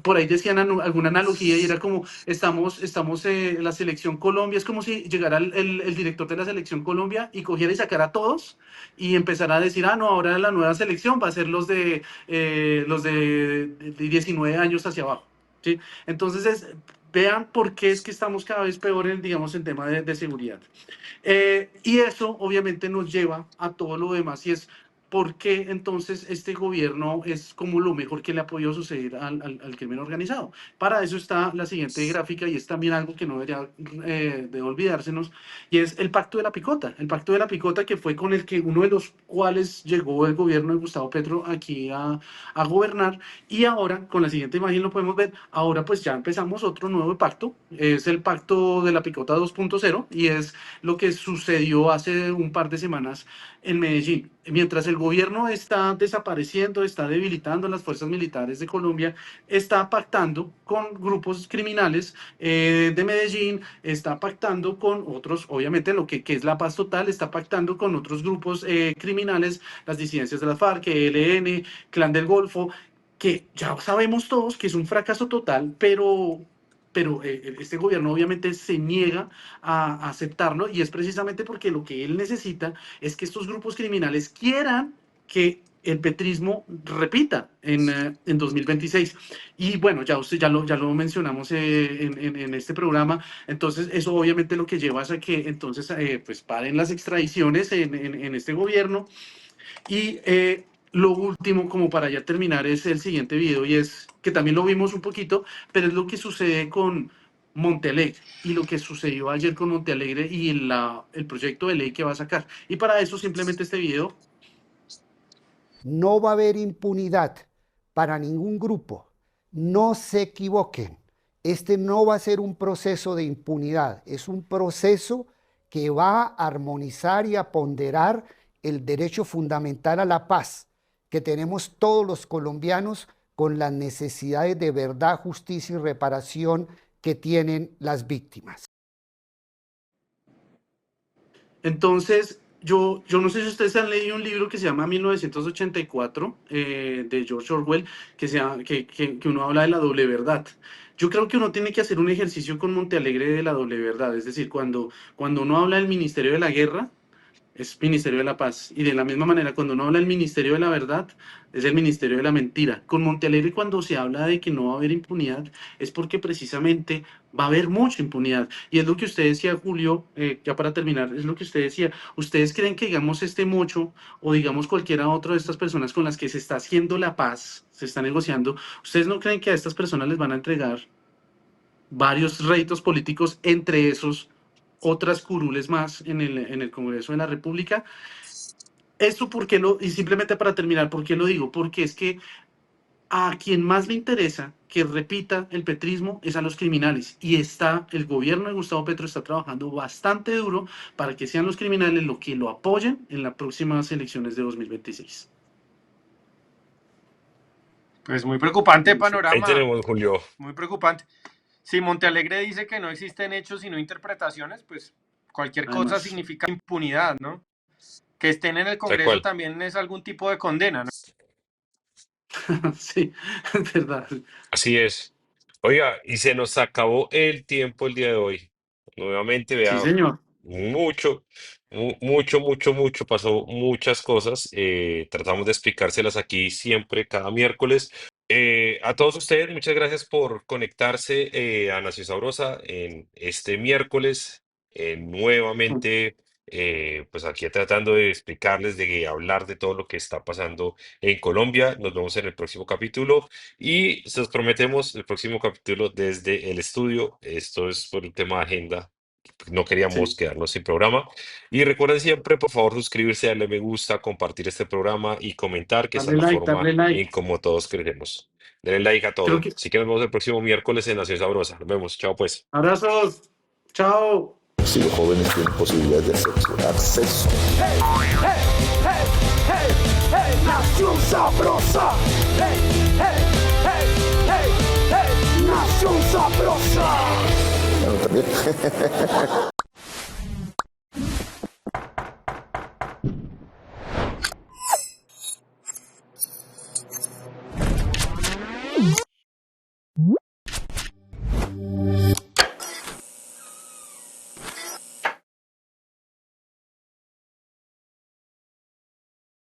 Speaker 4: por ahí decían alguna analogía y era como estamos en la selección Colombia, es como si llegara el director de la selección Colombia y cogiera y sacara a todos y empezara a decir, no, ahora la nueva selección va a ser los de 19 años hacia abajo. ¿Sí? Entonces, vean por qué es que estamos cada vez peores, digamos, en tema de seguridad. Y eso obviamente nos lleva a todo lo demás y es por qué entonces este gobierno es como lo mejor que le ha podido suceder al crimen organizado. Para eso está la siguiente gráfica y es también algo que no debería de olvidársenos y es el Pacto de la Picota. El Pacto de la Picota que fue con el que uno de los cuales llegó el gobierno de Gustavo Petro aquí a gobernar y ahora con la siguiente imagen lo podemos ver, ahora pues ya empezamos otro nuevo pacto, es el Pacto de la Picota 2.0 y es lo que sucedió hace un par de semanas en Medellín. Mientras el gobierno está desapareciendo, está debilitando las fuerzas militares de Colombia, está pactando con grupos criminales de Medellín, está pactando con otros, obviamente lo que es la paz total, está pactando con otros grupos criminales, las disidencias de la FARC, ELN, Clan del Golfo, que ya sabemos todos que es un fracaso total, pero este gobierno obviamente se niega a aceptarlo y es precisamente porque lo que él necesita es que estos grupos criminales quieran que el petrismo repita en 2026. Y bueno, ya lo mencionamos en este programa, entonces eso obviamente lo que lleva es a que entonces pues paren las extradiciones en este gobierno y lo último, como para ya terminar, es el siguiente video y es que también lo vimos un poquito, pero es lo que sucede con Montealegre y lo que sucedió ayer con Montealegre y el proyecto de ley que va a sacar. Y para eso simplemente este video.
Speaker 6: No va a haber impunidad para ningún grupo. No se equivoquen. Este no va a ser un proceso de impunidad. Es un proceso que va a armonizar y a ponderar el derecho fundamental a la paz que tenemos todos los colombianos con las necesidades de verdad, justicia y reparación que tienen las víctimas.
Speaker 4: Entonces, yo no sé si ustedes han leído un libro que se llama 1984 de George Orwell, que uno habla de la doble verdad. Yo creo que uno tiene que hacer un ejercicio con Montealegre de la doble verdad, es decir, cuando uno habla del Ministerio de la Guerra, es Ministerio de la Paz. Y de la misma manera, cuando uno habla del Ministerio de la Verdad, es el Ministerio de la Mentira. Con Montealegre, cuando se habla de que no va a haber impunidad, es porque precisamente va a haber mucha impunidad. Y es lo que usted decía, Julio, ya para terminar, es lo que usted decía. ¿Ustedes creen que, digamos, este Mocho o, digamos, cualquiera otra de estas personas con las que se está haciendo la paz, se está negociando, ¿ustedes no creen que a estas personas les van a entregar varios réditos políticos, entre esos otras curules más en el Congreso de la República? Esto porque y simplemente para terminar, ¿por qué lo digo? Porque es que a quien más le interesa que repita el petrismo es a los criminales y el gobierno de Gustavo Petro está trabajando bastante duro para que sean los criminales los que lo apoyen en las próximas elecciones de 2026.
Speaker 5: Pues muy preocupante panorama.
Speaker 3: Ahí tenemos, Julio.
Speaker 5: Muy preocupante. Si Montealegre dice que no existen hechos sino interpretaciones, pues cualquier cosa significa impunidad, ¿no? Que estén en el Congreso también es algún tipo de condena, ¿no?
Speaker 4: Sí, es verdad.
Speaker 3: Así es. Oiga, y se nos acabó el tiempo el día de hoy. Nuevamente, vea,
Speaker 4: Sí, señor.
Speaker 3: mucho, pasó muchas cosas. Tratamos de explicárselas aquí siempre, cada miércoles. A todos ustedes, muchas gracias por conectarse a Nación Sabrosa en este miércoles. Nuevamente pues aquí tratando de explicarles, de hablar de todo lo que está pasando en Colombia. Nos vemos en el próximo capítulo y se los prometemos el próximo capítulo desde el estudio. Esto es por un tema de agenda. No queríamos
Speaker 4: Sí.
Speaker 3: quedarnos sin programa. Y recuerden siempre, por favor, suscribirse, darle me gusta, compartir este programa y comentar, que esa es
Speaker 4: Darle
Speaker 3: la
Speaker 4: like,
Speaker 3: forma
Speaker 4: darle like.
Speaker 3: en como todos crecemos. Denle like a
Speaker 4: Creo
Speaker 3: todo.
Speaker 4: que...
Speaker 3: Así que nos vemos el próximo miércoles en Nación Sabrosa. Nos vemos. Chao, pues.
Speaker 4: Abrazos. Chao.
Speaker 1: Si los jóvenes tienen posibilidades de acceso.
Speaker 2: Hey, hey, hey, hey, hey, Nación Sabrosa. Hey, hey, hey, hey, hey, Nación Sabrosa.
Speaker 1: Bueno, también.